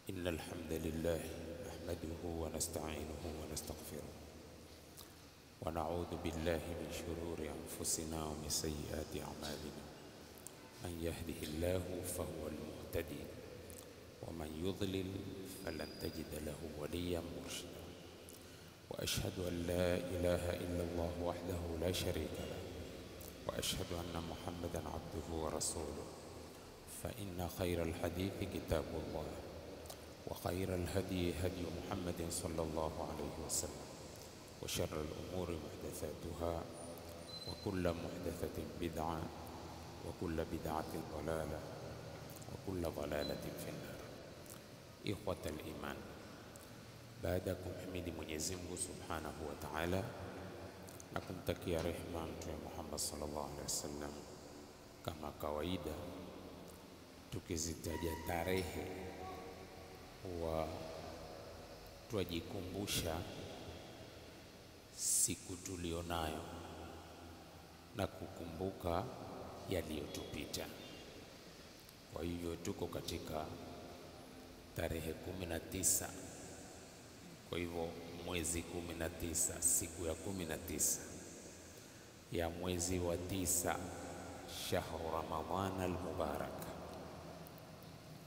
إن الحمد لله نحمده ونستعينه ونستغفره ونعوذ بالله من شرور أنفسنا ومن سيئات أعمالنا. من يهده الله فهو المهتدي ومن يضلل فلن تجد له وليا مرشدا. وأشهد أن لا إله إلا الله وحده لا شريك له وأشهد أن محمدا عبده ورسوله. فإن خير الحديث كتاب الله وخير الهدي هدي محمد صلى الله عليه وسلم وشر الأمور محدثاتها وكل محدثة بدعة وكل بدعة ضلالة وكل ضلالة في النار. إخوة الإيمان, baada ya kumhimidi Mwenyezi Mungu Subhanahu wa Ta'ala na kumtakia rehema Mtume Muhammad sallallahu alaihi wasallam, kama kawaida tukizitaja tarehe wa twajikumbusha siku tulionayo na kukumbuka yaliyotupita. Kwa hivyo tuko katika tarehe 19. Kwa hivyo mwezi 19, siku ya 19 ya mwezi wa 9, shahru Ramadhan al-Mubarak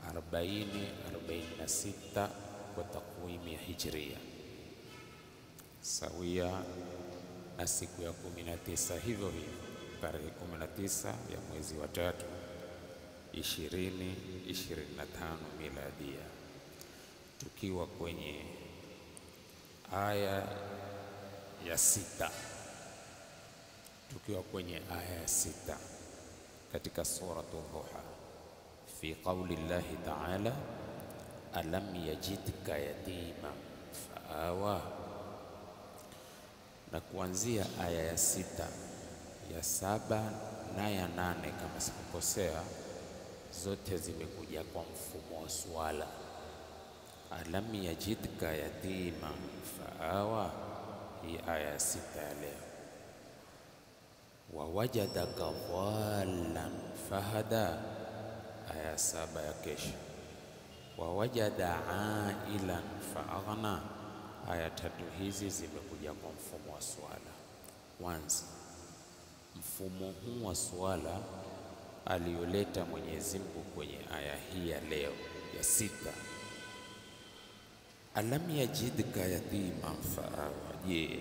46 kwa takwimu ya Hijria, sawia na siku ya 19 hivyo hivyo, tarehe 19 ya mwezi wa 3 2025 miladia, tukiwa kwenye aya ya 6, katika suratul Duha, fi qawli Llahi ta'ala alam yajidka yatima faawa. Na kuanzia aya ya 6, ya 7 na ya 8 kama sikukosea, zote zimekuja kwa mfumo wa swala. Alam yajidka yatima faawa, hii aya ya 6 ya leo. Wa wajadaka dhallan fahada, aya ya 7 ya kesho. Wa wajada ailan faaghna, aya 3 hizi zimekuja kwa mfumo wa swala. Kwanza, mfumo huu wa swala alioleta Mwenyezi Mungu kwenye aya hii ya leo ya 6, alam yajidka yatima faawa, je,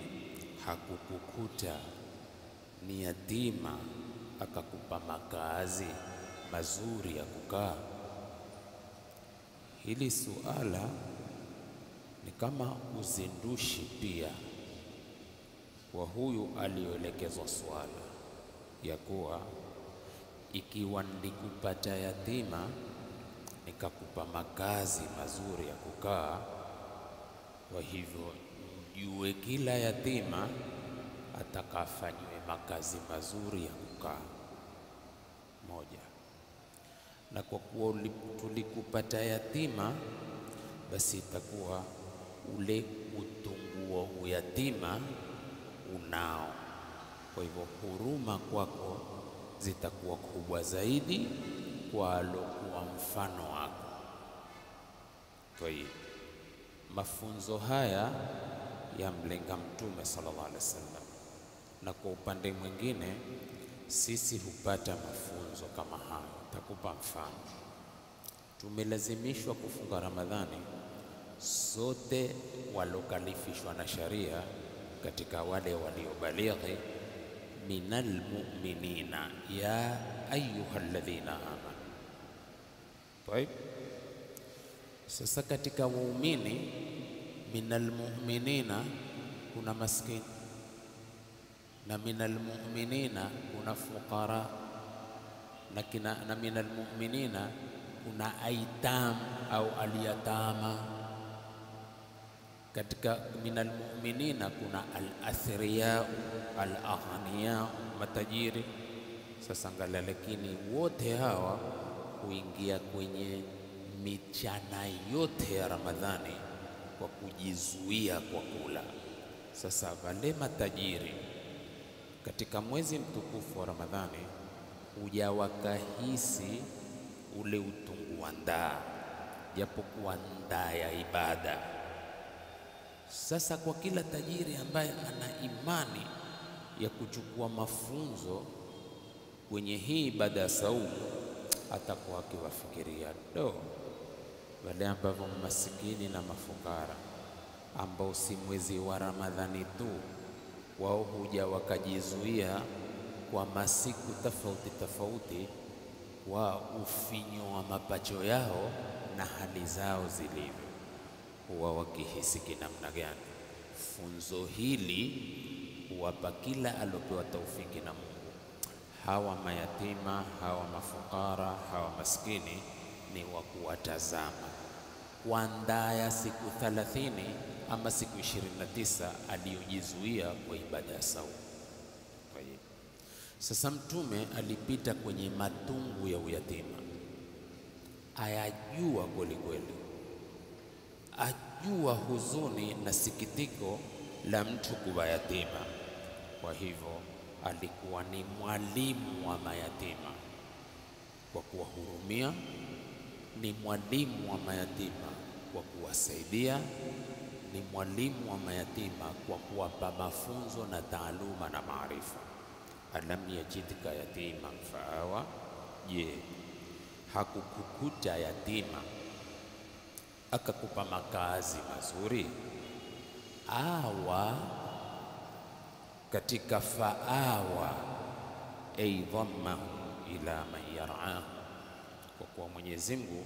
hakukukuta ni yatima akakupa makazi mazuri ya kukaa? Hili suala ni kama uzindushi pia kwa huyu aliyoelekezwa swala, ya kuwa ikiwa nilikupata yatima nikakupa makazi mazuri ya kukaa, kwa hivyo jue kila yatima atakafanywe makazi mazuri ya kukaa. Moja. Na kwa kuwa tulikupata yatima, basi itakuwa ule utungu wa uyatima unao. Kwa hivyo huruma kwako zitakuwa kubwa zaidi kwa alokuwa mfano wako. Kwa hiyo mafunzo haya yamlenga Mtume sallallahu alaihi wasallam, na kwa upande mwingine sisi hupata mafunzo kama haya. Takupa mfano. Tumelazimishwa kufunga Ramadhani sote walokalifishwa na sharia katika wale waliobalighi, minal mu'minina ya ayyuhalladhina amanu. Taib, sasa katika waumini, minal mu'minina kuna maskini, na minal mu'minina kuna fuqara, na minal mu'minina kuna aitam au aliyatama. Katika minal mu'minina kuna al-athriya, al-aghniya, matajiri. Sasa angalia, lakini wote hawa huingia kwenye michana yote ya Ramadhani kwa kujizuia kwa kula. Sasa wale matajiri katika mwezi mtukufu wa Ramadhani huja wakahisi ule utungu wa ndaa, japokuwa nda ya ibada. Sasa kwa kila tajiri ambaye ana imani ya kuchukua mafunzo kwenye hii ibada ya saumu, atakuwa akiwafikiria wale ambao masikini na mafukara ambao si mwezi wa Ramadhani tu, wao huja wakajizuia kwa masiku tofauti tofauti wa ufinyo wa mapacho yao na hali zao zilivyo, huwa wakihisi kinamna gani. Funzo hili huwapa kila alopewa taufiki na Mungu. Hawa mayatima, hawa mafukara, hawa maskini ni wa kuwatazama kwa ndaa ya siku 30 ama siku 29 aliyojizuia kwa ibada ya saumu. Sasa Mtume alipita kwenye matungu ya uyatima, ayajua kweli kweli, ajua huzuni na sikitiko la mtu kuwa yatima. Kwa hivyo alikuwa ni mwalimu wa mayatima kwa kuwahurumia, ni mwalimu wa mayatima kwa kuwasaidia, ni mwalimu wa mayatima kwa kuwapa mafunzo na taaluma na maarifa. Alam yajidka yatima faawa, je, hakukukuta yatima akakupa makazi mazuri? Awa katika faawa ay dhammahu ila man yar'ahu, kwa kuwa Mwenyezi Mungu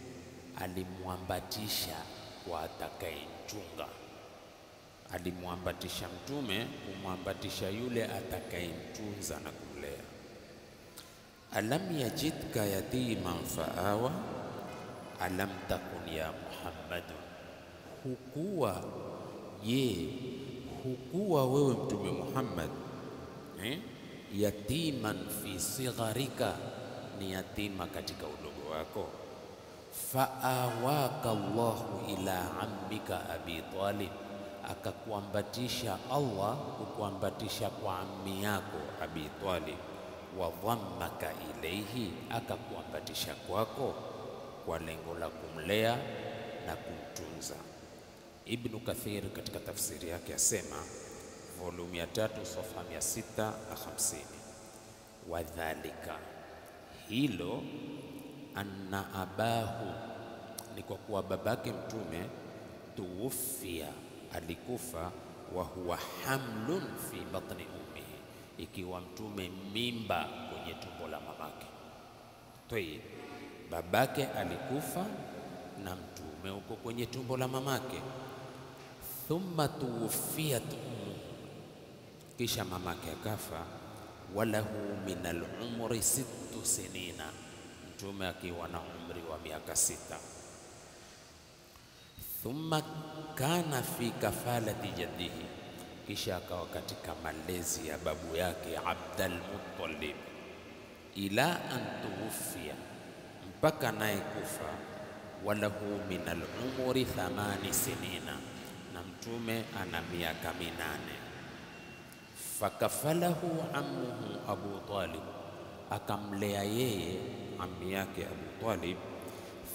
alimwambatisha kwa atakayemchunga. Alimwambatisha Mtume kumwambatisha yule atakayemtunza na kumlea. Alam yajidka yatiman faawa, alam takun ya Muhammadun, hukuwa hukuwa wewe Mtume Muhammad yatiman fi sigharika, ni yatima katika udogo wako. Faawaka Allahu ila ammika Abi Talib, akakuambatisha Allah kukuambatisha kwa ammi yako Abi Talib. Wa dhammaka ilayhi, akakuambatisha kwako kwa lengo la kumlea na kumtunza. Ibn Kathir katika tafsiri yake asema, volume ya 3 safha 650, wadhalika, hilo, anna abahu, ni kwa kuwa babake Mtume tuwufia, alikufa, wa huwa hamlun fi batni ummihi, ikiwa Mtume mimba kwenye tumbo la mamake. Tayeb, babake alikufa na Mtume uko kwenye tumbo la mamake. Thumma tuwufiyat ummu, kisha mamake akafa. Walahu min al-umri 6 sinina, Mtume akiwa na umri wa miaka 6. Thumma kana fi kafalati jaddihi, kisha akawa katika malezi ya babu yake Abdul Muttalib. Ila an tuwufia, mpaka naye kufa. Walahu min al-umri 8 sinina, na Mtume ana miaka 8. Fakafalahu ammuhu Abu Talib, akamlea yeye ammi yake Abu Talib.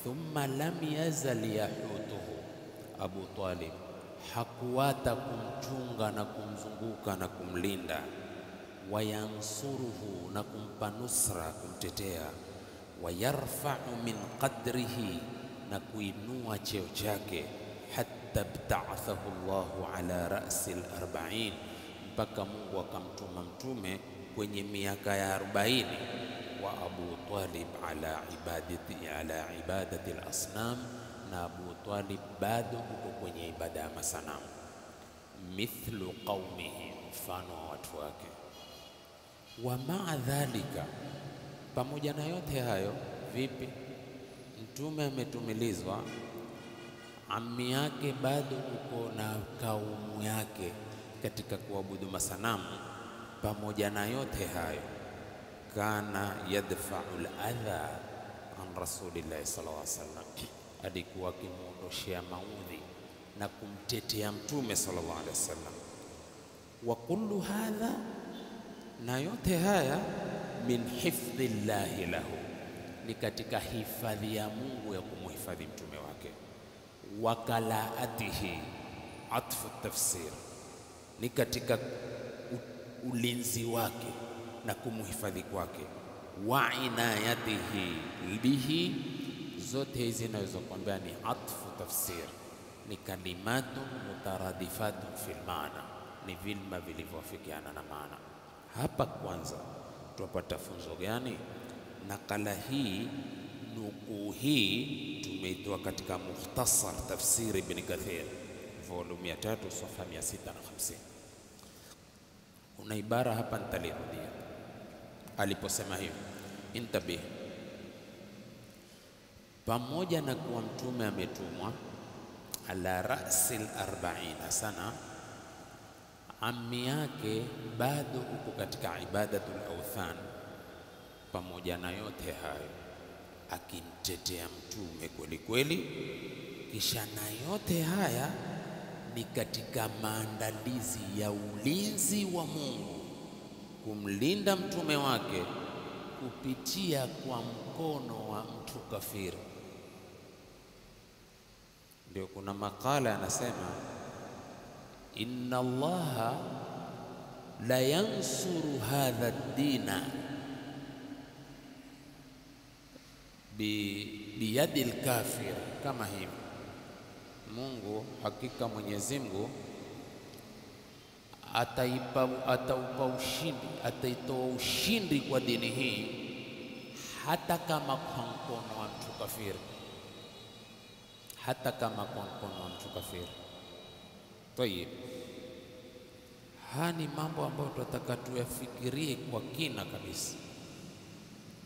Thumma lam yazal yahutuhu, Abu Talib hakuwata kumchunga na kumzunguka na kumlinda. Wayansuruhu, na kumpa nusra, kumtetea. Wayarfa'u min qadrihi, na kuinua cheo chake. Hatta bta'athahu Allahu ala ra'si al-40, mpaka Mungu akamtuma Mtume kwenye miaka ya 40. Wa Abu Talib ala ibadati al-asnam, na Abu Talib bado uko kwenye ibada ya masanamu. Mithlu qaumihi, mfano wa watu wake. Wa ma'a dhalika, pamoja na yote hayo, vipi? Mtume ametumilizwa, ammi yake bado uko na kaumu yake katika kuabudu masanamu. Pamoja na yote hayo, kana yadfa'u al-adha an Rasulillahi sallallahu alaihi wasallam, alikuwa akimuondoshea maudhi na kumtetea Mtume sallallahu alaihi wasallam. Wa kullu hadha, na yote haya, min hifdhillahi lahu, ni katika hifadhi ya Mungu ya kumhifadhi mtume wake. Wakalaatihi, atfu tafsir, ni katika ulinzi wake na kumhifadhi kwake. Wa inayatihi bihi, zote hizi naweza kuambia ni atfu tafsir, ni kalimatun mutaradifatun fil maana, ni vilma vilivyofikiana na maana. Hapa kwanza tupata funzo gani? Nakala hii, nukuu hii tumeitoa katika Mukhtasar Tafsir Ibn Kathir volume 3 safha 650. Kuna ibara hapa nitalirudia aliposema hivi, intabih, pamoja na kuwa mtume ametumwa ala rasil 40 sana, ammi yake bado uko katika ibadatul awthan. Pamoja na yote hayo akimtetea mtume kweli kweli, kisha na yote haya ni katika maandalizi ya ulinzi wa Mungu kumlinda mtume wake kupitia kwa mkono wa mtu kafiri. Ndio kuna makala yanasema, inna Allaha la yansuru hadha ad-dina biyadi al-kafir, kama hivi Mungu, hakika Mwenyezi Mungu ataupa ushindi, ataitoa ushindi kwa dini hii hata kama kwa mkono wa mtu kafiri, hata kama kwa mkono wa mtu kafiri. Tayeb, haya ni mambo ambayo tunataka tuyafikirie kwa kina kabisa,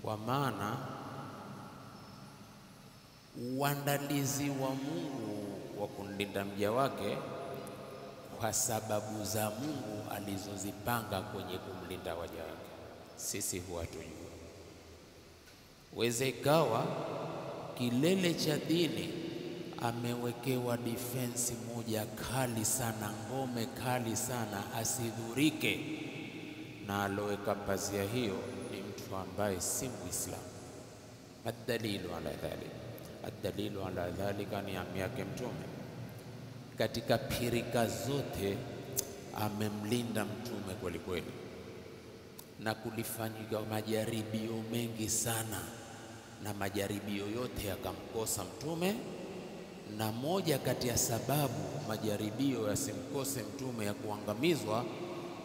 kwa maana uandalizi wa Mungu wa kumlinda mja wake kwa sababu za Mungu alizozipanga kwenye kumlinda waja wake, sisi huwa tujua. Weze ikawa kilele cha dini amewekewa defense moja kali sana, ngome kali sana, asidhurike, na aloweka pazia hiyo ni mtu ambaye si Muislamu. Adalilu ala dhalik, adalilu ala dhalika ni ammi yake mtume. Katika pirika zote amemlinda mtume kweli kweli, na kulifanyika majaribio mengi sana, na majaribio yote yakamkosa mtume. Na moja kati ya sababu majaribio yasimkose mtume ya kuangamizwa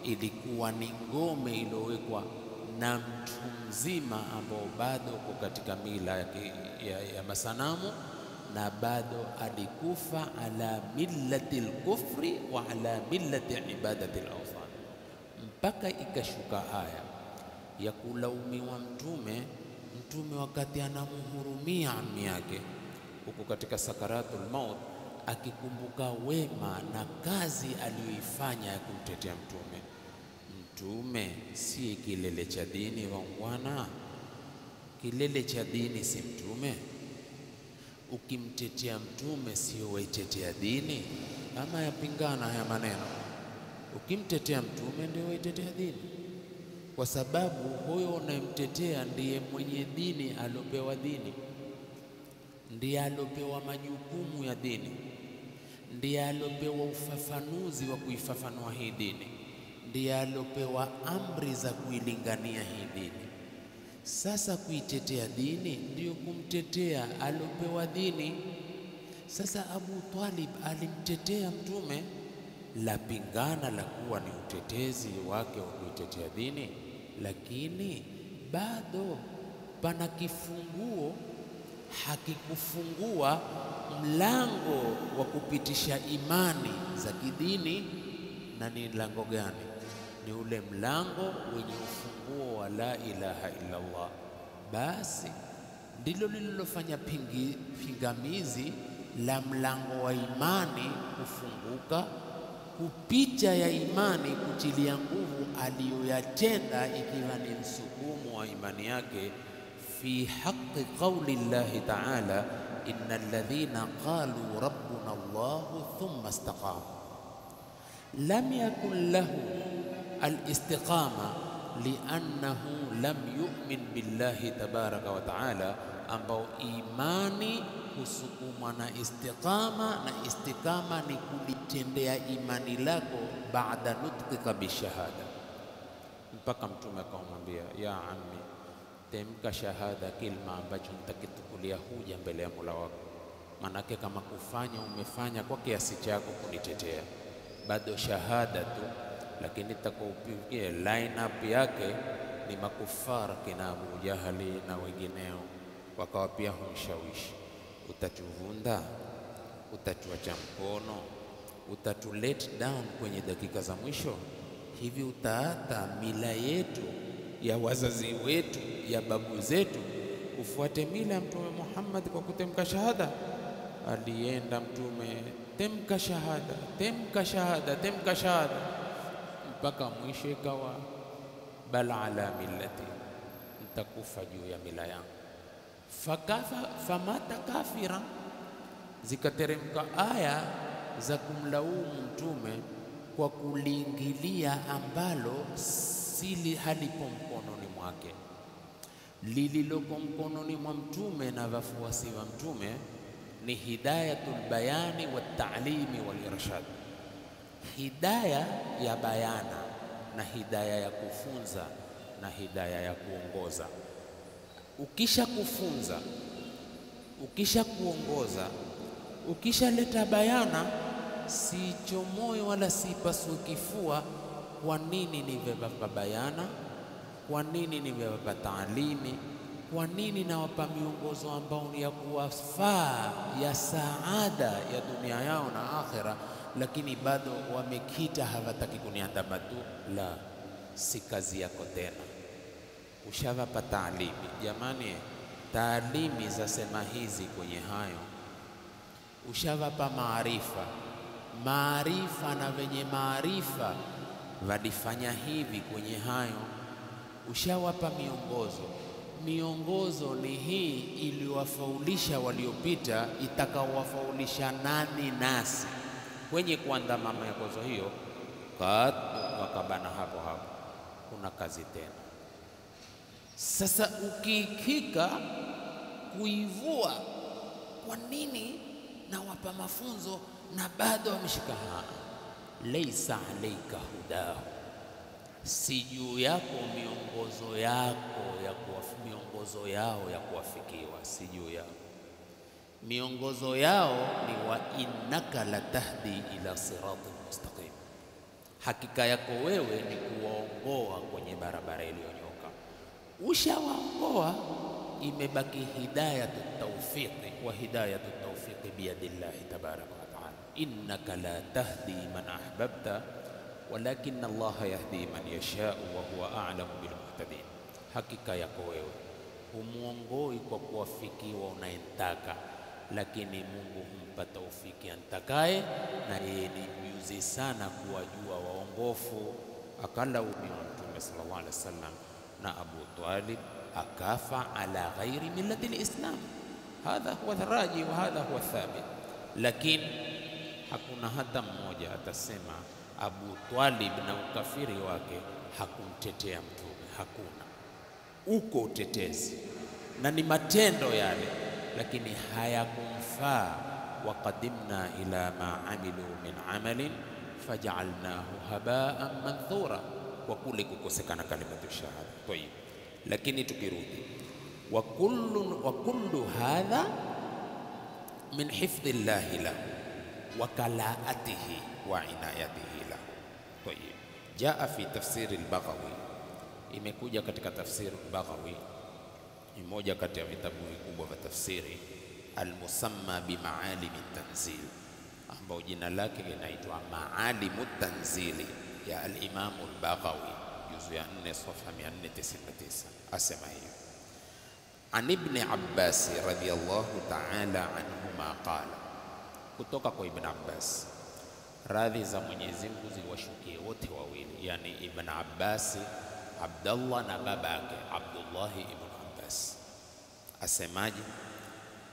ilikuwa ni ngome iliyowekwa na mtu mzima ambao bado uko katika mila ya masanamu, na bado alikufa ala millati al-kufri wa ala millati ibadati al-awthan, mpaka ikashuka aya ya kulaumiwa mtume wakati anamhurumia ammi yake huko katika sakaratul maut, akikumbuka wema na kazi aliyoifanya ya kumtetea mtume. Mtume si kilele cha dini wangwana, kilele cha dini si mtume. Ukimtetea mtume sio waitetea dini, ama yapingana haya maneno. Ukimtetea mtume ndio waitetea dini, kwa sababu huyo unayemtetea ndiye mwenye dini, alopewa dini, ndiye alopewa majukumu ya dini, ndiye alopewa ufafanuzi wa kuifafanua hii dini, ndiye alopewa amri za kuilingania hii dini. Sasa kuitetea dini ndio kumtetea alopewa dini. Sasa Abu Talib alimtetea mtume, la pingana la kuwa ni utetezi wake wa kuitetea dini, lakini bado pana kifunguo hakikufungua mlango wa kupitisha imani za kidini. Na ni mlango gani? Ni ule mlango wenye ufunguo wa la ilaha illa Allah. Basi ndilo lililofanya pingamizi la mlango wa imani kufunguka, kupicha ya imani kutilia nguvu aliyoyatenda, ikiwa ni msukumo wa imani yake fi haqqi qawli llahi ta'ala, innal ladhina qalu rabbuna Allahu thumma istaqamu lam yakun lahu al-istiqama liannahu lam yu'min billahi tabaraka wa taala, ambao imani husukuma na istiqama, na istiqama ni kulitendea imani lako baada nutqika bishahada. Mpaka Mtume akamwambia, ya ammi, temka shahada, kilma ambacho nitakitukulia huja mbele ya Mola wako. Manake kama kufanya umefanya kwa kiasi chako kunitetea, bado shahada tu, lakini takupigia line up yake ni makufara kina Abu Jahali na wengineo, wakawa pia humshawishi, utatuvunda, utatuacha mkono, utatu let down kwenye dakika za mwisho, hivi utaata mila yetu ya wazazi wetu ya babu zetu ufuate mila ya Mtume Muhammad kwa kutemka shahada? Alienda Mtume, temka shahada, temka shahada, temka shahada, mpaka mwisho ikawa bal ala millati, nitakufa juu ya mila yangu. Famata kafira, zikateremka aya za kumlaumu Mtume kwa kuliingilia ambalo sili halipo mkononi mwake. Lililoko mkononi mwa Mtume na wafuasi wa Mtume ni hidayatul bayani wa ta'limi wal irshad, hidaya ya bayana na hidaya ya kufunza na hidaya ya kuongoza. Ukisha kufunza, ukisha kuongoza, ukisha leta bayana, si chomoyo wala si pasue kifua. Kwa nini nimewapa bayana? Kwa nini nimewapa taalimi? Kwa nini nawapa miongozo ambao ni ya kuwafaa ya saada ya dunia yao na akhira, lakini bado wamekita hawataki kuniandama tu? La, si kazi yako tena. Ushawapa taalimi. Jamani, taalimi za sema hizi kwenye hayo, ushawapa maarifa. Maarifa na wenye maarifa walifanya hivi kwenye hayo, ushawapa miongozo. Miongozo ni hii iliwafaulisha waliopita, itakawafaulisha nani nasi kwenye kuandama miongozo hiyo, wakabana hapo hapo, kuna kazi tena. Sasa ukikika kuivua, kwa nini nawapa mafunzo na bado wameshika? Laisa alaika hudahu, si juu yako miongozo yao ya kuwafikiwa, si juu yao. Miongozo yao ni wa innaka latahdi ila siratin mustaqim, hakika yako wewe ni kuwaongoa kwenye barabara iliyonyoka. Ushawaongoa, imebaki hidayatut tawfiqi, wa hidayatut tawfiqi biyadillahi tabaraka wa taala. Innaka la tahdi man ahbabta walakin Allah yahdi man yashau wa huwa a'lamu bil muhtadin. Hakika yako wewe humuongoi kwa kuwafikiwa unayemtaka, lakini Mungu humpa taufiki antakaye, na yeye ni mjuzi sana kuwajua waongofu. Akalaumiwa Mtume sallallahu alaihi wasallam na Abu Talib akafa ala ghairi millati lislam. Hadha huwa dharaji wa hadha huwa thabit, lakini hakuna hata mmoja atasema Abu Talib na ukafiri wake hakumtetea Mtume. Hakuna. Uko utetezi na ni matendo yale, lakini hayakumfaa. Waqadimna ila ma amilu min amalin faj'alnahu haba'an manthura, kwa kule kukosekana kalimatu shahada. Tayib, lakini tukirudi, wa kullu hadha min hifdhillahi lahu wa kalaatihi wa inayatihi lahu. Tayib, jaa fi tafsir al-Baghawi, imekuja katika tafsir al-Baghawi, mmoja kati ya vitabu vikubwa vya tafsiri, al-musamma bi maalim at-tanzil, ambao jina lake linaitwa Maalim at-Tanzili ya al-Imam al-Baghawi, juzu ya 4 safha 499. Asema hiyo, an Ibn Abbas radhiyallahu ta'ala anhuma qala, kutoka kwa Ibn Abbas, radhi za Mwenyezi Mungu ziwashukie wote wawili, yani Ibn Abbas Abdullah na babake Abdullah ibn Abbas. Asemaje?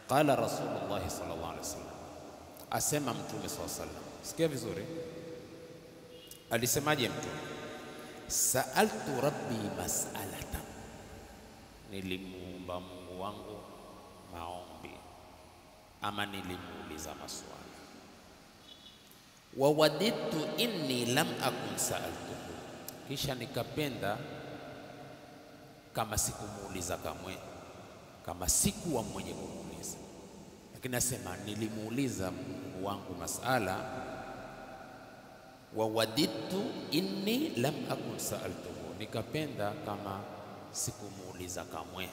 Qala Rasulullah sallallahu alaihi wasallam, asema Mtume sallallahu alaihi wasallam. Sikia vizuri, alisemaje Mtume? sa'altu rabbi mas'alatan, nilimuomba Mungu wangu maombi, ama nilimuuliza maswali. Wa wadidtu inni lam akun sa'altuhu, kisha nikapenda kama sikumuuliza kamwe, kama sikuwa mwenye kumuuliza. Lakini nasema nilimuuliza Mungu wangu masala. Wa wadidtu inni lam akun sa'altuhu, nikapenda kama sikumuuliza kamwe.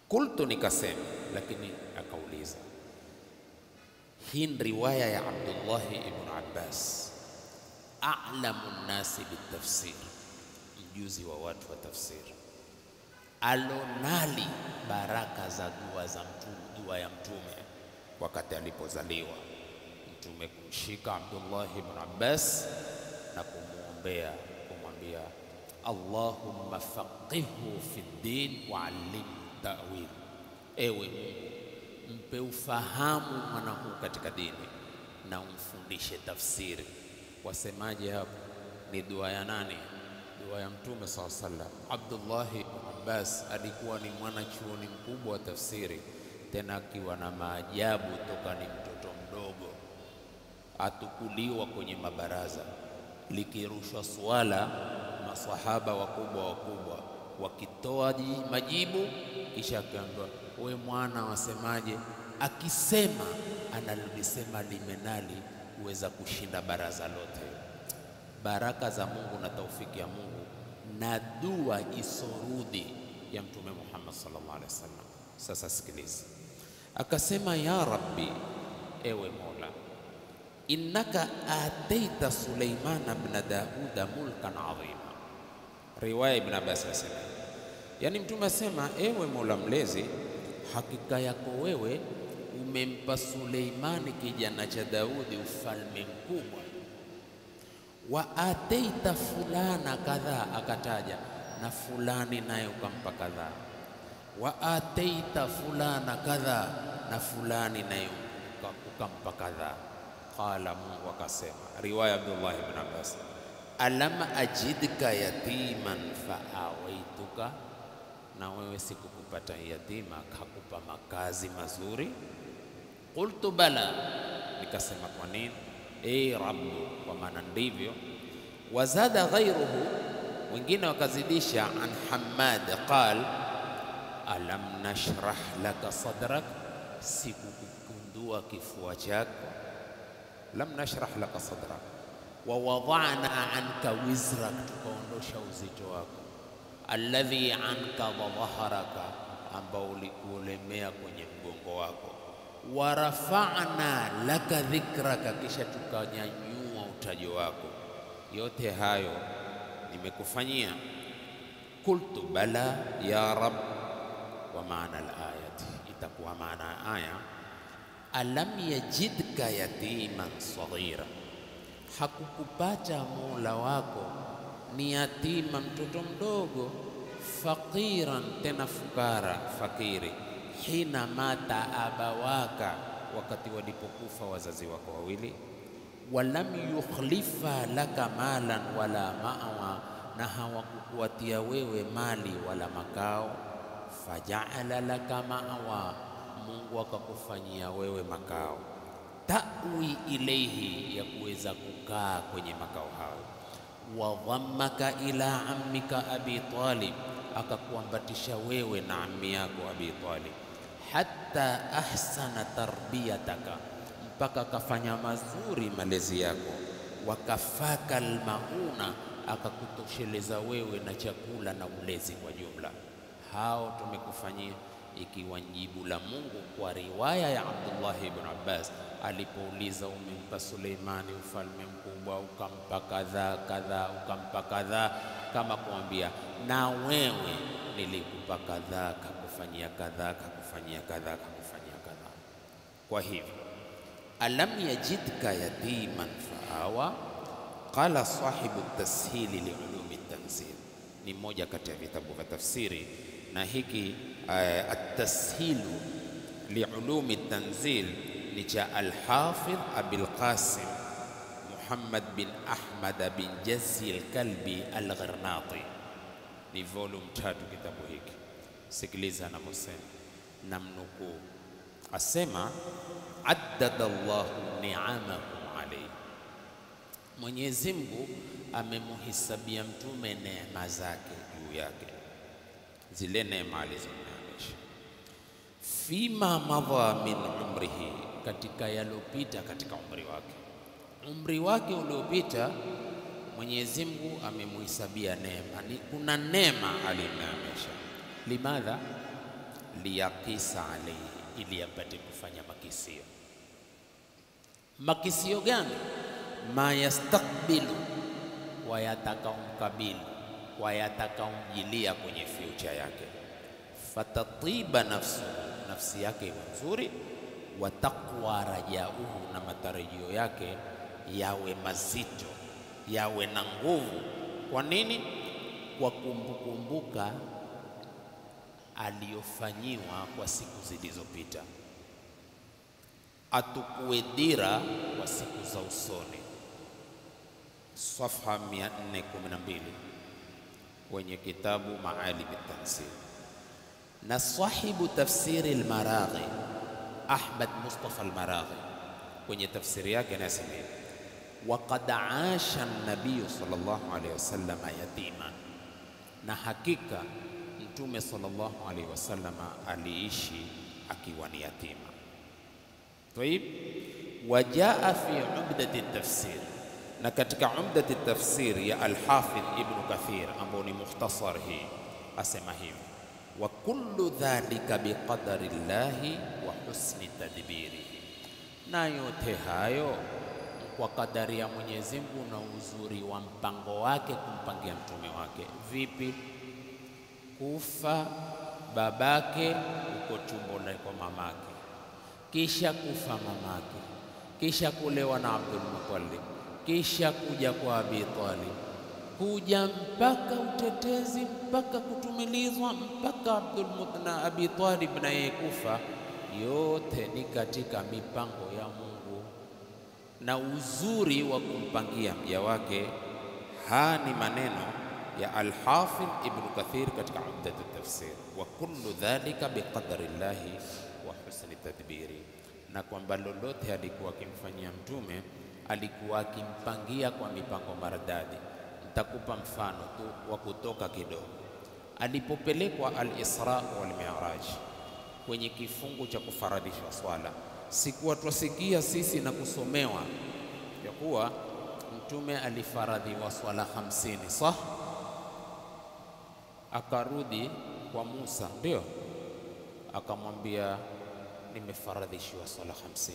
Kultu, nikasema, lakini akauliza. Hii riwaya ya Abdullah ibn Abbas, a'lamu nnasi bitafsir, mjuzi wa watu wa tafsiri, alonali baraka za dua za mtume, dua ya mtume wakati alipozaliwa. Mtume kumshika Abdullah ibn Abbas na kumuombea, kumwambia Allahumma faqihhu fi din wa allimhu ta'wil, ewe Mungu mpe ufahamu mwana huu katika dini na umfundishe tafsiri. Wasemaje hapo? Ni dua ya nani? Dua ya Mtume sallallahu alaihi wasallam. Abdullah ibn Abbas alikuwa ni mwana chuoni mkubwa wa tafsiri, tena akiwa na maajabu toka ni mtoto mdogo. Atukuliwa kwenye mabaraza, likirushwa swala, maswahaba wakubwa wakitoa majibu, kisha akaambiwa, we mwana wasemaje? Akisema analisema limenali, uweza kushinda baraza lote. Baraka za Mungu na taufiki ya Mungu na dua isorudi ya Mtume Muhammad sallallahu alaihi wasallam. Sasa sikiliza, akasema ya Rabbi, ewe Mola, innaka ataita Sulaiman ibn Daud mulkan adhima. Riwaya Ibn Abbas asema, yani Mtume asema, ewe Mola mlezi, hakika yako wewe umempa Suleimani kijana cha Daudi ufalme mkubwa. Wa ataita fulana kadha, akataja na fulani naye ukampa kadha. Wa ataita fulana kadha, na fulani naye ukampa kadha. Qala, Mungu akasema, riwaya Abdullah ibn Abbas, alam ajidka yatiman faawaituka, na wewe sikukupata yatima kakupa makazi mazuri? Qultu bala, nikasema kwa nini? Rabbu, kwa maana ndivyo. Wazada ghairuhu, wengine wakazidisha, an Hammad qal alam nashrah laka sadrak, sikukundua kifua chako. Lam nashrah laka sadrak wa wada'na anka wizrak, tukaondosha uzito wako, alladhi anka dhahraka, ambao ulikulemea kwenye mgongo wako. Wa rafa'na laka dhikraka, kisha tukanyanyua utajo wako. Yote hayo nimekufanyia. Qultu bala ya Rabb. Wa maana al-ayati, itakuwa maana aya, alam yajidka yatiman saghira, hakukupata Mola wako ni yatima, mtoto mdogo, faqiran, tena fukara, fakiri, hina mata abawaka, wakati walipokufa wazazi wako wawili. Walam yukhlifa laka malan wala ma'wa, na hawakukuatia wewe mali wala makao. Faja'ala laka ma'wa, Mungu akakufanyia wewe makao. Ta'wi ilayhi, ya kuweza kukaa kwenye makao hayo. Wa dhammaka ila ammika Abi Talib, akakuambatisha wewe na ammi yako Abi Talib. Hatta ahsana tarbiyataka, mpaka akafanya mazuri malezi yako. Wakafaka almauna, akakutosheleza wewe na chakula na ulezi kwa jumla. Hao tumekufanyia, ikiwa jibu la Mungu kwa riwaya ya Abdullah ibn Abbas alipouliza, umempa Suleimani ufalme mkubwa, ukampa kadha kadha, ukampa kadha, kama kuambia na wewe nilikupa kadha, kakufanyia kadha, kakufanyia kadha, kakufanyia kadha. Kwa hivyo alam yajidka yatiman faawa. Qala sahibu tashili liulumi tanzil, ni moja kati ya vitabu vya tafsiri, na hiki at-tashilu liulumi tanzil ni cha al-Hafidh Abil Qasim Muhammad bin Ahmad bin Jazzi al-Kalbi al-Ghirnati. Ni volume 3 kitabu hiki. Sikiliza anavyosema, namnukuu, asema addada Allahu ni'amahu alayhi, Mwenyezi Mungu amemuhisabia mtume neema zake juu yake, zile neema alizoneemesha. Fima madha min umrihi, katika yalopita katika umri wake. Umri wake uliopita Mwenyezi Mungu amemuhisabia neema, ni kuna neema alineemesha. Limadha? Liyaqisa alayhi, ili apate kufanya makisio. Makisio gani? Ma yastakbilu, wayatakaumkabili, wayatakaumjilia kwenye future yake. Fatatiba nafsu, nafsi yake iwe nzuri. Wa taqwa rajauhu, na matarajio yake yawe mazito, yawe na nguvu. Kwa nini? Kwa kumbuka aliyofanyiwa kwa siku zilizopita, atukue dira kwa siku za usoni. Safha 412 kwenye kitabu Maalim at-Tanzil. Na sahibu tafsiri al-Maraghi, Ahmad Mustafa al-Maraghi, kwenye tafsiri yake anasema, waqad aasha an-nabiy sallallahu alayhi wasallam yatiman, na hakika Mtume sallallahu alayhi wasallam aliishi akiwa ni yatima. Tayib, wajaa fi umdati at-tafsir, na katika umdati at-tafsir ya al-Hafidh Ibn Kathir ambao ni mukhtasar hii, asema hivi, wa kullu dhalika biqadari llahi wa husni tadbirihi, na yote hayo kwa kadari ya Mwenyezi Mungu na uzuri wa mpango wake kumpangia mtume wake. Vipi? Kufa babake uko tumboni kwa mamake, kisha kufa mamake, kisha kulewa na Abdul Muttalib, kisha kuja kwa Abi Talib, kuja mpaka utetezi, mpaka kutumilizwa, mpaka Abi Talib na yeye kufa. Yote ni katika mipango ya Mungu na uzuri wa kumpangia mja wake. Haya ni maneno ya Al-Hafidh Ibn Kathir katika Umdat at-Tafsir, wa kullu dhalika biqadri llahi wa husni tadbiri, na kwamba lolote alikuwa akimfanyia mtume alikuwa akimpangia kwa mipango maridadi. Nitakupa mfano tu wa kutoka kidogo. Alipopelekwa al-Isra wal Mi'raj, kwenye kifungu cha kufaradishwa swala, sikuwa twasikia sisi na kusomewa ya kuwa mtume alifaradhiwa swala 50, sah? Akarudi kwa Musa, ndio akamwambia nimefaradhishiwa swala 50.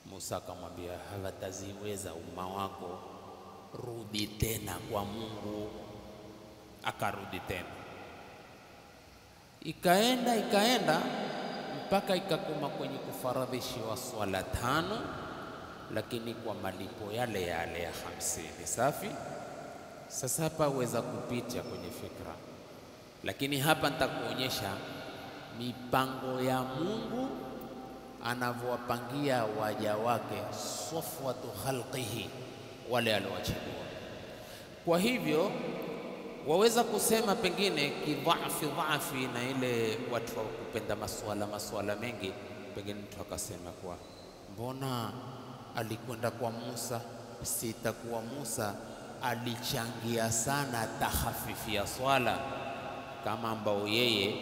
Musa akamwambia hawataziweza umma wako, rudi tena kwa Mungu. Akarudi tena, ikaenda mpaka ikakoma kwenye kufaradhishiwa swala 5, lakini kwa malipo yale yale ya 50 safi. Sasa hapa uweza kupita kwenye fikra, lakini hapa nitakuonyesha mipango ya Mungu anavyowapangia waja wake, safwatu khalqihi, wale aliowachagua. Kwa hivyo waweza kusema pengine kidhaafi na ile watu wa kupenda masuala mengi, pengine mtu akasema kwa mbona alikwenda kwa Musa, sitakuwa Musa alichangia sana tahafifi ya swala, kama ambao yeye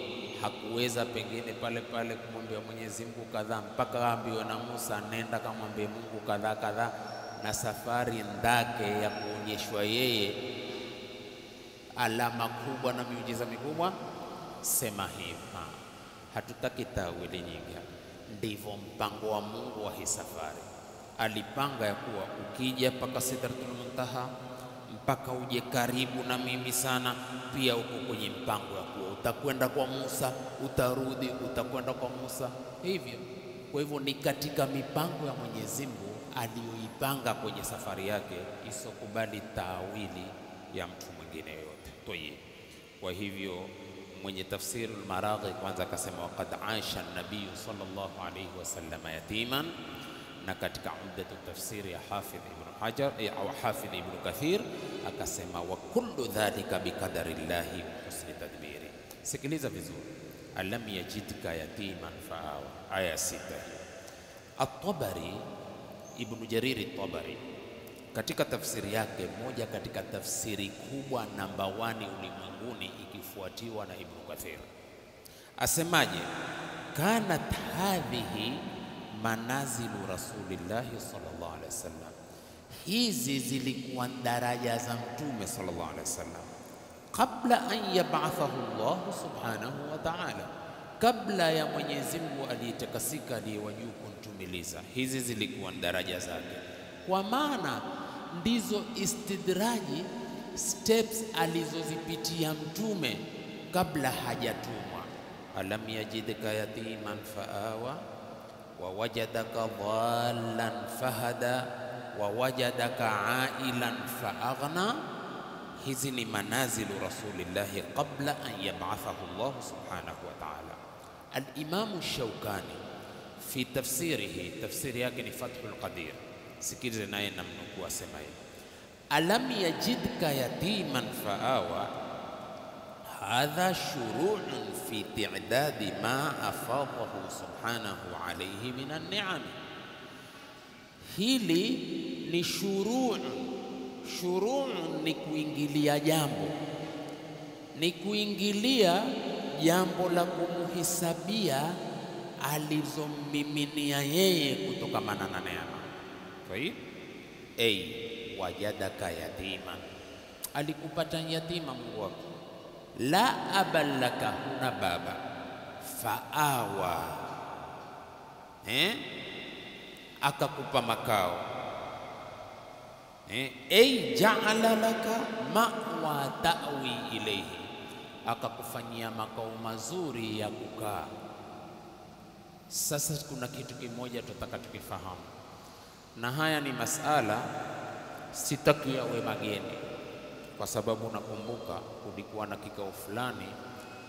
hakuweza pengine pale kumwambia Mwenyezi Mungu kadhaa, mpaka aambiwe na Musa nenda kamwambie Mungu kadhaa, na safari ndake ya kuonyeshwa yeye alama kubwa na miujiza mikubwa. Sema hivi, hatutaki tawili nyingi. Ndivyo mpango wa Mungu wa hii safari. Alipanga ya kuwa ukija mpaka Sidratul Muntaha, mpaka uje karibu na mimi sana, pia uko kwenye mpango ya kuwa utakwenda kwa Musa, utarudi, utakwenda kwa Musa, hivyo. Kwa hivyo ni katika mipango ya Mwenyezi Mungu aliyoipanga kwenye safari yake, isokubali tawili ya mtu mwingine yote. Kwa hivyo mwenye tafsiri al-Maraghi kwanza akasema waqad aisha an-nabiy sallallahu alayhi wasallam yatiman, na katika Umdatu tafsiri ya Hafidh Ibn Hajar au Hafidh Ibn Kathir akasema wa kullu dhalika biqadari llahi wa husni tadbiri. Sikiliza vizuri, alam yajidka yatiman faawa, aya 6. At-Tabari, Ibn Jarir at-Tabari katika tafsiri yake, moja katika tafsiri kubwa namba 1 ulimwenguni ikifuatiwa na Ibn Kathir, asemaje? Kanat hadhihi manazilu rasulillahi sallallahu alaihi wasallam, hizi zilikuwa daraja za mtume sallallahu alaihi wasallam, kabla an yab'athahu Allah subhanahu wa ta'ala, kabla ya Mwenyezi Mungu aliyetakasika aliyewajuu kumtumiliza. Hizi zilikuwa daraja zake, kwa maana ndizo istidraji, steps alizozipitia mtume kabla hajatumwa. Alam yajidka yatiman faawa wa wajadaka dhallan fahada wa wajadaka ailan faaghna. Hizi ni manazilu rasulillahi qabla an yab'athahu Allah subhanahu wa ta'ala. Al-Imam Shawkani fi tafsirihi, tafsiri yake ni Fathul Qadir, sikilize naye namnukuu, asema hivi: alam yajidka yatiman faawa hadha shuru'un fi i'dadi ma afadahu subhanahu alayhi min an-ni'am. Hili ni shuru'un ni kuingilia jambo, ni kuingilia jambo la kumuhisabia alizommiminia yeye kutokamana na neema. Kwa hiyo wajadaka yatiman, alikupata yatima Mungu wako, la aballaka, huna baba, faawa, akakupa makao, ja'ala laka ma'wa ta'wi ilayhi, akakufanyia makao mazuri ya kukaa. Sasa kuna kitu kimoja tutataka tukifahamu, na haya ni masala sitaki yawe mageni, kwa sababu nakumbuka kulikuwa na kikao fulani,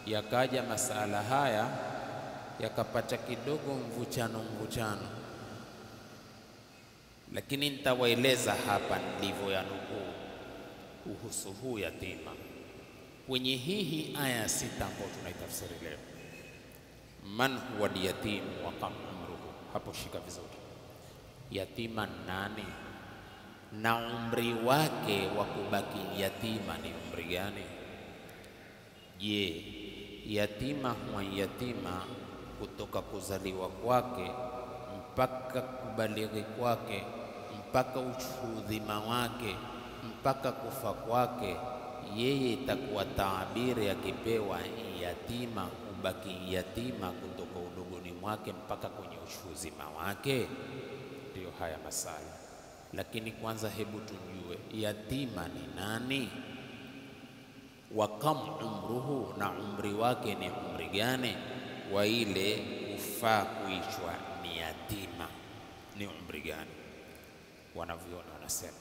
yakaja masala haya yakapata kidogo mvuchano, lakini nitawaeleza hapa nilivyo ya nukuu kuhusu huu yatima kwenye hii aya 6 ambayo tunaitafsiri leo. Man huwa yatim wa kam umruhu, hapo shika vizuri. Yatima nani na umri wake wa kubaki yatima ni umri gani? Je, yatima huwa yatima kutoka kuzaliwa kwake mpaka kubalighi kwake, mpaka udhima wake, mpaka kufa kwake, yeye itakuwa taabiri akipewa yatima, kubaki yatima kutoka udogoni mwake mpaka kwenye uzima wake? Ndio haya masala. Lakini kwanza hebu tujue yatima ni nani, wa kam umruhu, na umri wake ni umri gani, wa ile kufaa kuishwa ni yatima ni umri gani? Wanavyoona wanasema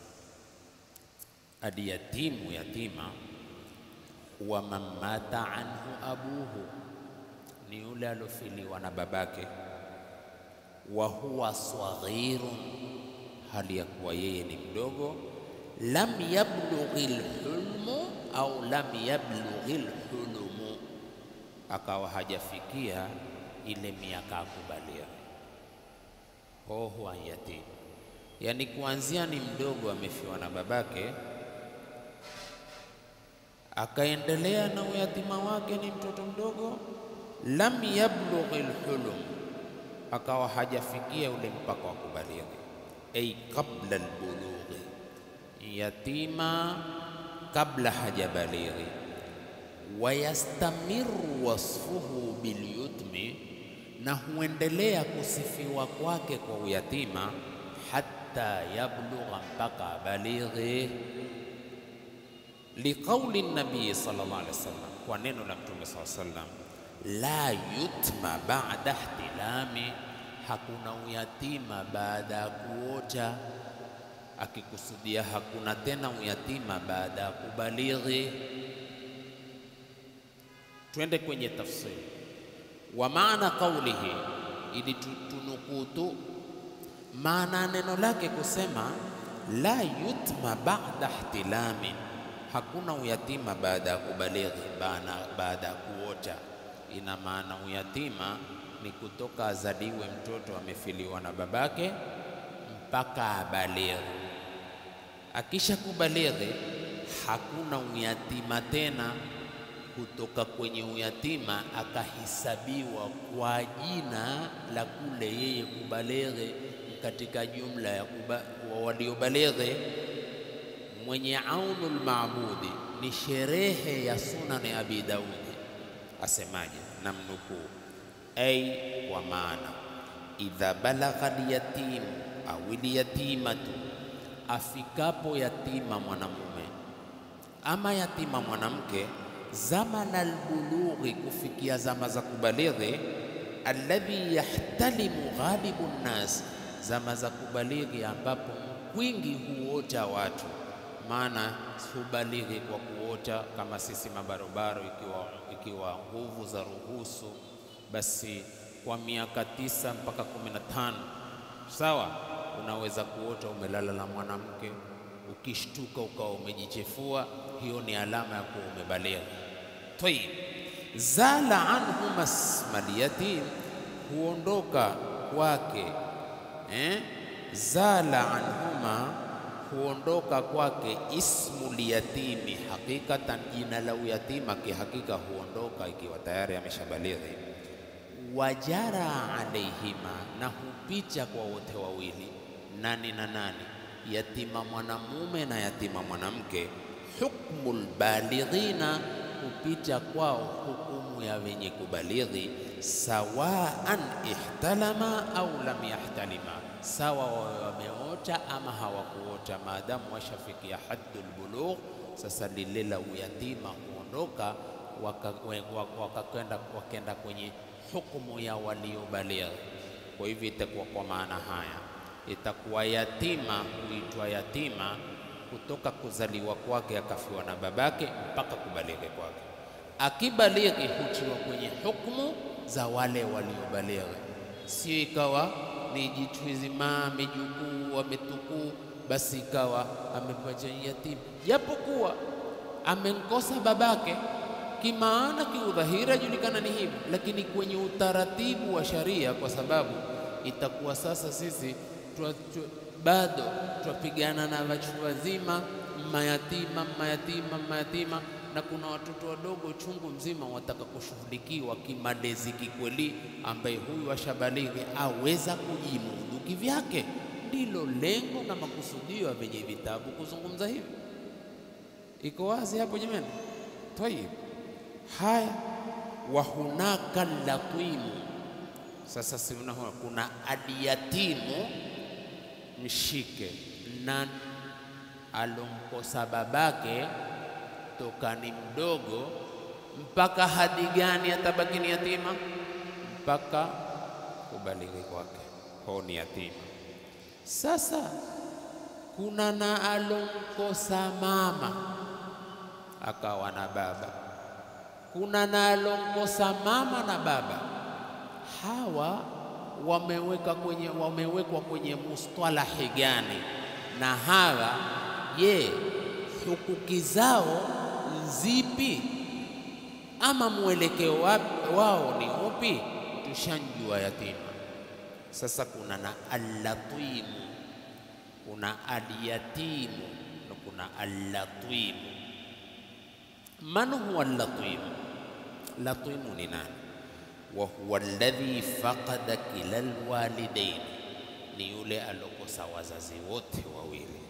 adiyatimu, yatima huwa man mata anhu abuhu, ni yule alofiliwa na babake, wa huwa saghirun, hali ya kuwa yeye ni mdogo, lam yablughil hulmu au lam yablughil hulumu, akawa hajafikia ile miaka akubalia, huwa yatim. Yani kuanzia ni mdogo, amefiwa na babake, akaendelea na uyatima wake, ni mtoto mdogo, lam yablughil hulum, akawa hajafikia ule mpaka wa kubalighi, qabla albulughi, yatima kabla hajabalighi. Wayastamiru wasfuhu bilyutmi, na huendelea kusifiwa kwake kwa uyatima, hatta yablugha, mpaka balighi. Liqauli nabii sallallahu alaihi wasallam, kwa neno la Mtume sallallahu alaihi wasallam, la yutma ba'da ihtilami, hakuna uyatima baada ya kuota, akikusudia hakuna tena uyatima baada ya kubalighi. Twende kwenye tafsiri wa maana kaulihi, ili tunukutu Maana neno lake kusema la yutma ba'da ihtilami, hakuna uyatima baada ya kubalighi, baada ya kuota. Ina maana uyatima ni kutoka azaliwe mtoto amefiliwa na babake mpaka abalighi. Akisha kubalighi hakuna uyatima tena. Kutoka kwenye uyatima akahisabiwa kwa jina la kule yeye kubalighi katika jumla ya waliobalighi. Mwenye Aunul Maabudi ni sherehe ya Sunan Abi Daudi asemaje, namnukuu: ay wa maana idha balagha al-yatim au al-yatimatu, afikapo yatima mwanamume ama yatima mwanamke, zamana al-bulughi, kufikia zama za kubalighi, alladhi yahtalimu ghalibu nnas, zama za kubalighi ambapo kwingi huota watu. Maana hubalighi kwa kuota kama sisi mabarobaro, ikiwa nguvu za ruhusu, basi kwa miaka 9 mpaka 15 sawa, unaweza kuota umelala na mwanamke, ukishtuka ukawa umejichefua, hiyo ni alama ya kuwa umebalighi. Tayib, zala anhu masmal yatim, huondoka kwake zala anhuma, huondoka kwake ismul yatimi, hakikatan jina la uyatima kihakika huondoka ikiwa tayari ameshabalighi. Wajara alaihima, na hupicha kwa wote wawili, nani na nani, yatima mwanamume na yatima mwanamke. Hukmul balighina, hupicha kwao hukumu ya wenye kubalighi. Sawaan ihtalama au lam yahtalima, sawa wameota ama hawakuota, maadamu washafikia haddul bulugh. Sasa lile la uyatima huondoka, wakenda kwenye hukumu ya waliobalighi. Kwa hivyo itakuwa kwa maana haya, itakuwa yatima huitwa yatima kutoka kuzaliwa kwake akafiwa na babake mpaka kubalighi kwake. Akibalighi hutiwa kwenye hukumu za wale waliobalighi, sio ikawa ni jitu zima amejukuu ametukuu basi ikawa amepacha yatima, japokuwa amenkosa babake kimaana, kiudhahira julikana ni hivi, lakini kwenye utaratibu wa sharia, kwa sababu itakuwa sasa sisi bado twapigana na watu wazima, mayatima, na kuna watoto wadogo chungu mzima wataka kushughulikiwa kimalezi kikweli, ambaye huyu ashabalighi aweza kujimudu kivyake. Ndilo lengo na makusudio ya venye vitabu kuzungumza hivi. Iko wazi hapo jamani? Tayib, haya wa hunaka latimu. Sasa si unaona kuna adiyatimu, mshike na alomkosa babake toka ni mdogo mpaka hadi gani atabaki ni yatima? Mpaka kubalighi kwake, ho ni yatima. Sasa kuna na alomkosa mama akawa na baba, kuna na alomkosa mama na baba. Hawa wamewekwa kwenye mustalahi gani? Na hawa je, hukuki zao zipi ama mwelekeo wao ni upi? Tushanjua yatima. Sasa kuna na allatimu, kuna alyatimu na kuna allatimu. Man huwa allatimu? Latimu ni nani? Wa huwa alladhi faqada kila alwalidain, ni yule alokosa wazazi wote wawili.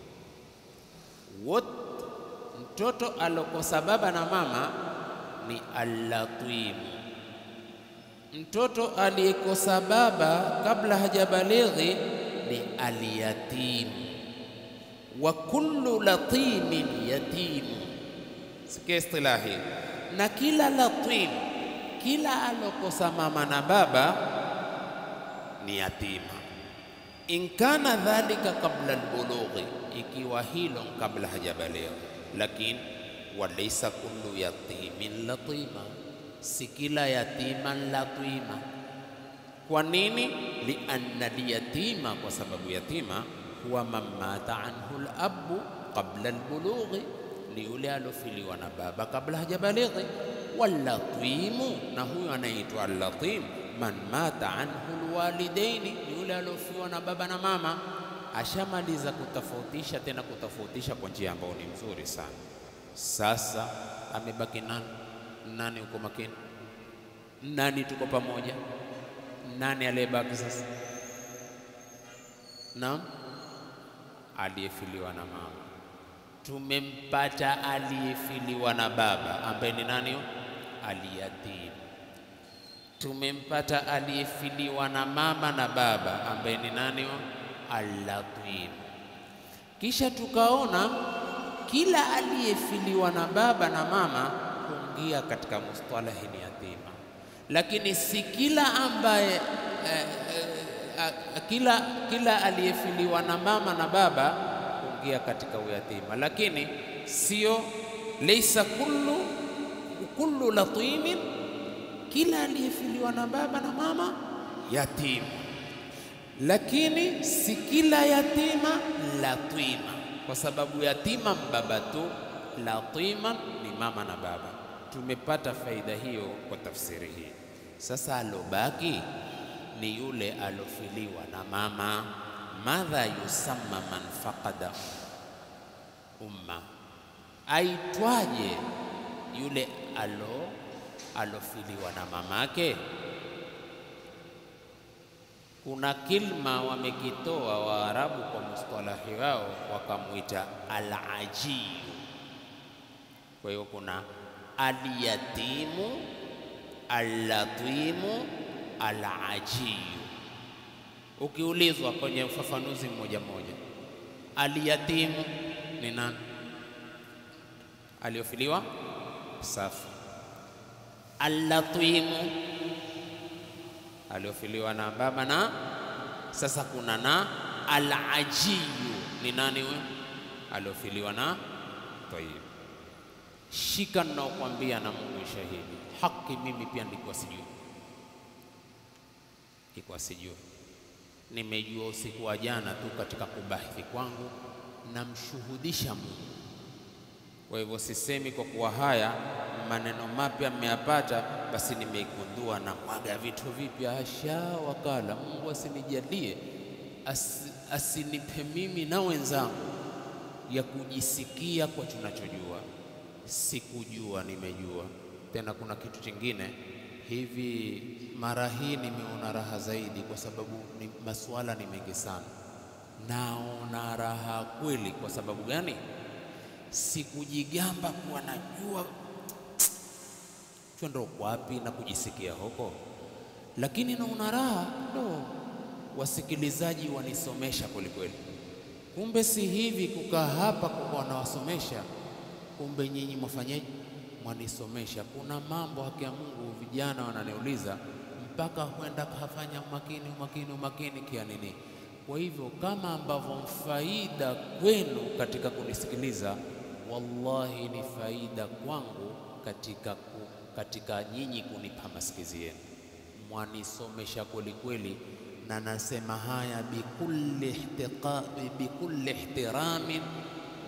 Mtoto alokosa baba na mama ni allatimu. Mtoto aliyekosa baba kabla hajabalighi ni alyatimu. Wa kullu latimin yatimu, sikia istilahi. Na kila latim, kila alokosa mama na baba ni yatima. In kana dhalika qabla albulughi, ikiwa hilo kabla hajabalighi. Lakini walaysa kullu yatimin latima, si kila yatima latima. Kwa nini? Lianna liyatima, kwa sababu yatima huwa man mata anhu al-abu qabla al-bulughi, ni yule alofiliwa na baba kabla hajabalighi. Wallatimu, na huyo anaitwa al-latim, man mata anhu al-walidaini, ni yule alofiwa na baba na mama. Ashamaliza kutofautisha, tena kutofautisha kwa njia ambayo ni mzuri sana. Sasa amebaki nani? Uko makini? Nani tuko pamoja? Nani aliyebaki sasa? Naam, aliyefiliwa na mama. Tumempata aliyefiliwa na baba ambaye ni nani? Aliyatim. Tumempata aliyefiliwa na mama na baba ambaye ni nani? Al-latim. Kisha tukaona kila aliyefiliwa na baba na mama huingia katika mustalahi ni yatima, lakini si kila ambaye kila aliyefiliwa na mama na baba huingia katika uyatima, lakini sio laysa kullu latimin, kila aliyefiliwa na baba na mama yatima, lakini si kila yatima latima, kwa sababu yatima mbaba tu, latima ni mama na baba. Tumepata faida hiyo kwa tafsiri hii. Sasa alobaki ni yule alofiliwa na mama. Madha yusamma man faqada umma, aitwaje yule alofiliwa na mamake? Kuna kilma wamekitoa Waarabu kwa mustalahi wao, wakamwita al-ajiyu. Kwa hiyo kuna al-yatimu, al-latimu, al-ajiyu. Ukiulizwa kwenye ufafanuzi mmoja mmoja, al-yatimu ni nani? Aliofiliwa? Safi. Al-latimu aliofiliwa na baba na sasa kuna na al-ajiyu ni nani? Wewe aliofiliwa na tayib. Shika ninaokuambia na Mungu shahidi, haki mimi pia nilikuwa sijui, nimejua usiku wa jana tu katika kubahithi kwangu, namshuhudisha Mungu. Kwa hivyo sisemi kwa kuwa haya maneno mapya mmeyapata basi nimeigundua na mwaga vitu vipya. Hasha wakala, Mungu asinijalie, asinipe mimi na wenzangu ya kujisikia kwa tunachojua. Sikujua, nimejua. Tena kuna kitu kingine hivi, mara hii nimeona raha zaidi, kwa sababu masuala ni mengi sana. Naona raha kweli. Kwa sababu gani? Sikujigamba kuwa najua ndo wapi na kujisikia huko, lakini naona raha. Wasikilizaji wanisomesha kweli. Kumbe si hivi kukaa hapa kwa wanawasomesha, kumbe nyinyi mwafanyaje? Mwanisomesha. Kuna mambo haki ya Mungu vijana wananiuliza, mpaka huenda kafanya umakini kia nini? Kwa hivyo kama ambavyo faida kwenu katika kunisikiliza, wallahi ni faida kwangu katika nyinyi kunipa masikizi yenu. Mwanisomesha kweli, na nasema haya bikulli ihtiramin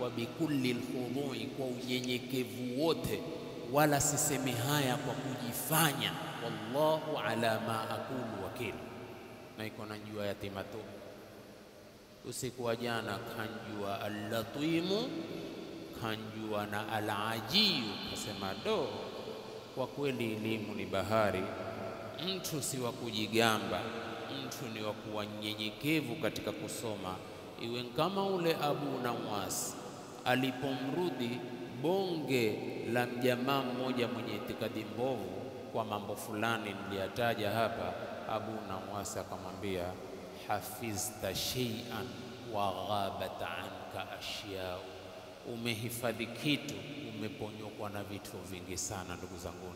wa bikulli alkhudui, kwa unyenyekevu wote, wala sisemi haya kwa kujifanya. Wallahu ala ma aqulu wakil. Na iko najua yatima tu. Usiku wa jana kanjua al-latimu, kanjua na al-ajiyu, kasema kwa kweli elimu ni bahari. Mtu si wa kujigamba, mtu ni wa kuwa nyenyekevu katika kusoma. Iwe kama ule Abu Nawas alipomrudi bonge la mjamaa mmoja mwenye itikadi mbovu kwa mambo fulani niliyataja hapa, Abu Nawas akamwambia, hafizta shay'an wa ghabat anka ashya'u, umehifadhi kitu, umeponyokwa na vitu vingi sana. Ndugu zangu,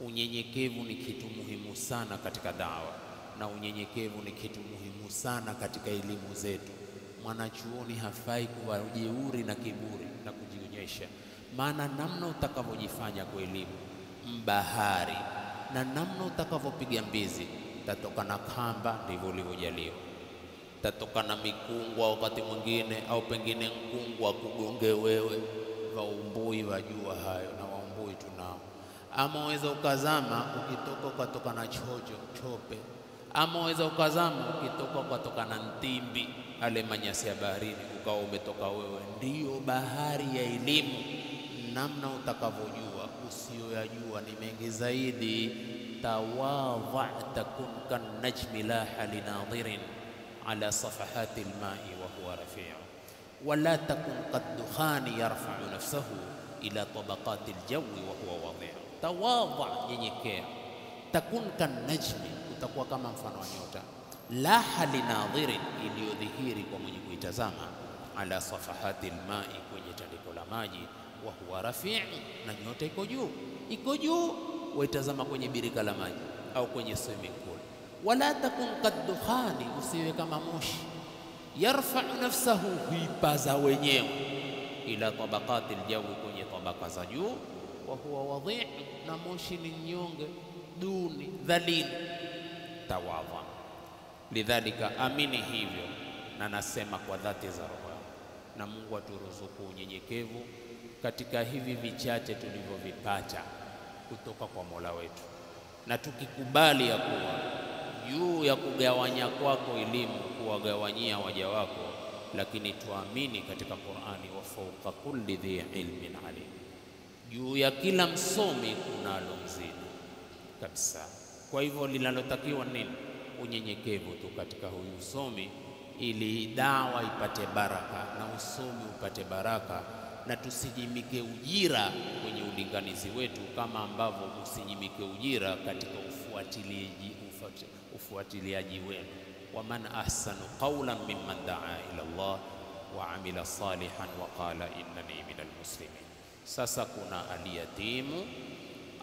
unyenyekevu ni kitu muhimu sana katika dawa, na unyenyekevu ni kitu muhimu sana katika elimu zetu. Mwanachuoni hafai kuwa jeuri na kiburi na kujionyesha, maana namna utakavyojifanya kwa elimu mbahari na namna utakavyopiga mbizi tatoka na kamba, ndivyo ulivyojaliwa. Tatoka na mikungwa wakati mwingine, au pengine mkungwa kugonge wewe, waumbui wajua hayo, na waumbui tunao. Ama waweza ukazama ukatoka na chope, ama waweza ukazama ukatoka na ntimbi, ale manyasi ya baharini, ukawa umetoka wewe. Ndiyo bahari ya elimu, namna utakavyojua. Usiyoyajua ni mengi zaidi. Tawadha takun kan najmi laha linadhirin ala safahati alma'i wa huwa rafi'u wala takun qad dukhani yarfa'u nafsahu ila tabaqati aljawi wa huwa wadhi'u. Tawadha, nyenyekea. Takun kan najmi, utakuwa kama mfano wa nyota, laha linadhirin, iliyodhihiri kwa mwenye kuitazama, ala safahati alma'i, kwenye tandiko la maji, wa huwa rafi'u, na nyota iko juu, waitazama kwenye birika la maji au kwenye swimming pool. Wala takun qad dukhani, usiwe kama moshi, yarfa'u nafsahu, huipaza wenyewe, ila tabaqati aljawi, kwenye tabaka za juu, wa huwa wadhi'u, na moshi ni nyonge, duni, dhalili. Tawadha. Lidhalika, amini hivyo, na nasema kwa dhati za roho, na Mungu aturuzuku unyenyekevu katika hivi vichache tulivyovipata kutoka kwa Mola wetu, na tukikubali ya kuwa juu ya kugawanya kwako elimu kuwagawanyia waja wako, lakini tuamini katika Qur'ani, wa fawqa kulli dhi ilmin alim, juu ya kila msomi kunalo mzidi kabisa. Kwa hivyo linalotakiwa nini? Unyenyekevu tu katika huyu usomi, ili dawa ipate baraka na usomi upate baraka, na tusijimike ujira kwenye ulinganizi wetu, kama ambavyo usinyimike ujira katika ufuatiliaji wenu. Waman ahsanu qawlan mimman daa ila Allah wa amila salihan wa qala innani minal muslimin. Sasa kuna aliyatimu,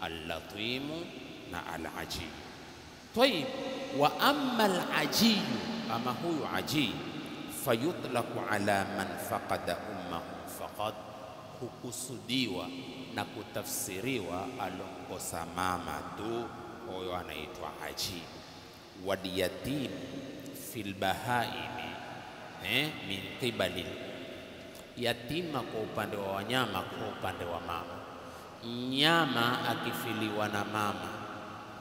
allatimu na alaji. Tayib, wa amma alaji, ama huyu aji, fayutlaqu ala man faqada ummahu faqad, hukusudiwa na kutafsiriwa alonkosa mama tu, huyo anaitwa aji. Wadiyatim fil bahaimi min qibali, yatima kwa upande wa wanyama, kwa upande wa mama. Mnyama akifiliwa na mama,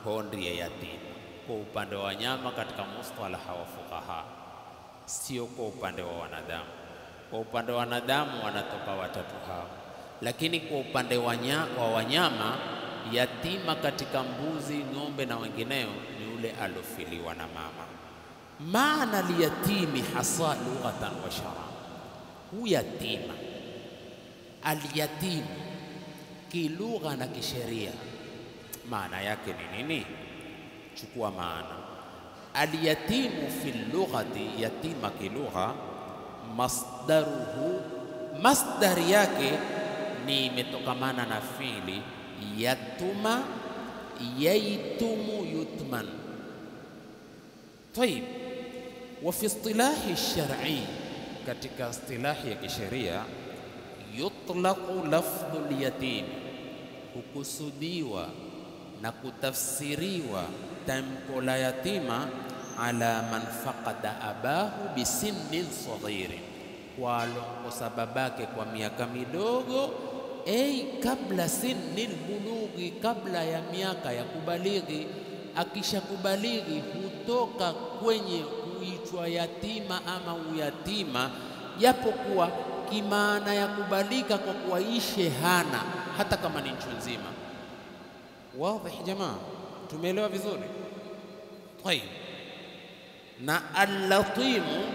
huyo ndiye yatima kwa upande wa wanyama katika mustalaha wa fuqaha, sio kwa upande wa wanadamu. Kwa upande wa wanadamu wanatoka watatu hao, lakini kwa upande wa wanyama, yatima katika mbuzi, ng'ombe na wengineo ni yule alofiliwa na mama. Maana liyatimi hasa lughatan wa shar'an, hu yatima, alyatimu kilugha na kisheria maana yake ni nini? Chukua maana. Alyatimu fil lughati, yatima kilugha, masdaruhu, masdar yake ni imetokamana na fiili yatuma, yaitumu, yutman. Tayib, wa fi istilahi shar'i, katika istilahi ya kisheria, yutlaqu lafdhul yatim, hukusudiwa na kutafsiriwa tamko la yatima, ala man faqada abahu bisinnin saghirin, kwa alonkosa babake kwa miaka midogo, kabla sinnil bulughi, kabla ya miaka ya kubalighi. Akisha kubalighi hutoka kwenye kuitwa yatima ama uyatima, japokuwa kimaana ya kubalika kwa kuwaishe hana, hata kama ni nchi nzima. Wazi jamaa, tumeelewa vizuri? Tayeb. Na al-latimu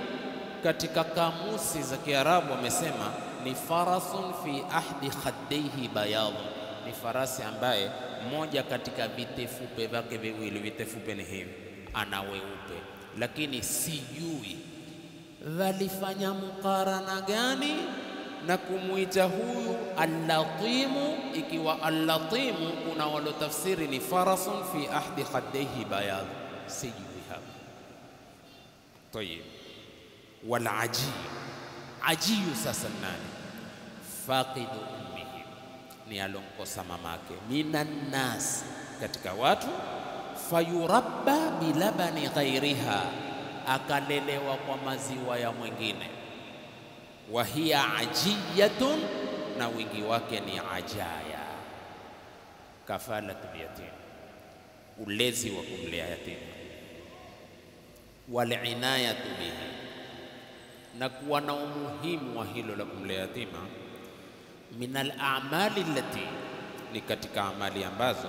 katika kamusi za Kiarabu wamesema ni farasun fi ahdi khaddaihi bayad, ni farasi ambaye moja katika vitefupe vyake viwili, vitefupe ni hivi, ana weupe. Lakini sijui walifanya mukarana gani na kumuita huyu al-latimu, ikiwa al-latimu kuna walotafsiri ni farasun fi ahdi khaddaihi bayad, sijui hapa. Tayeb. Wal aji, ajiyu sasa nani? Faqidu ummihi, ni alonkosa mamake. Minan nas, katika watu. fayurabba bilabani ghairiha, akalelewa kwa maziwa ya mwingine. Wa hiya ajiyatun, na wingi wake ni ajaya. Kafalatul yatim, ulezi wa kumlea yatima. Wal inayatu bihi, na kuwa na umuhimu wa hilo la kumlea yatima. Min al-a'mali allati, ni katika amali ambazo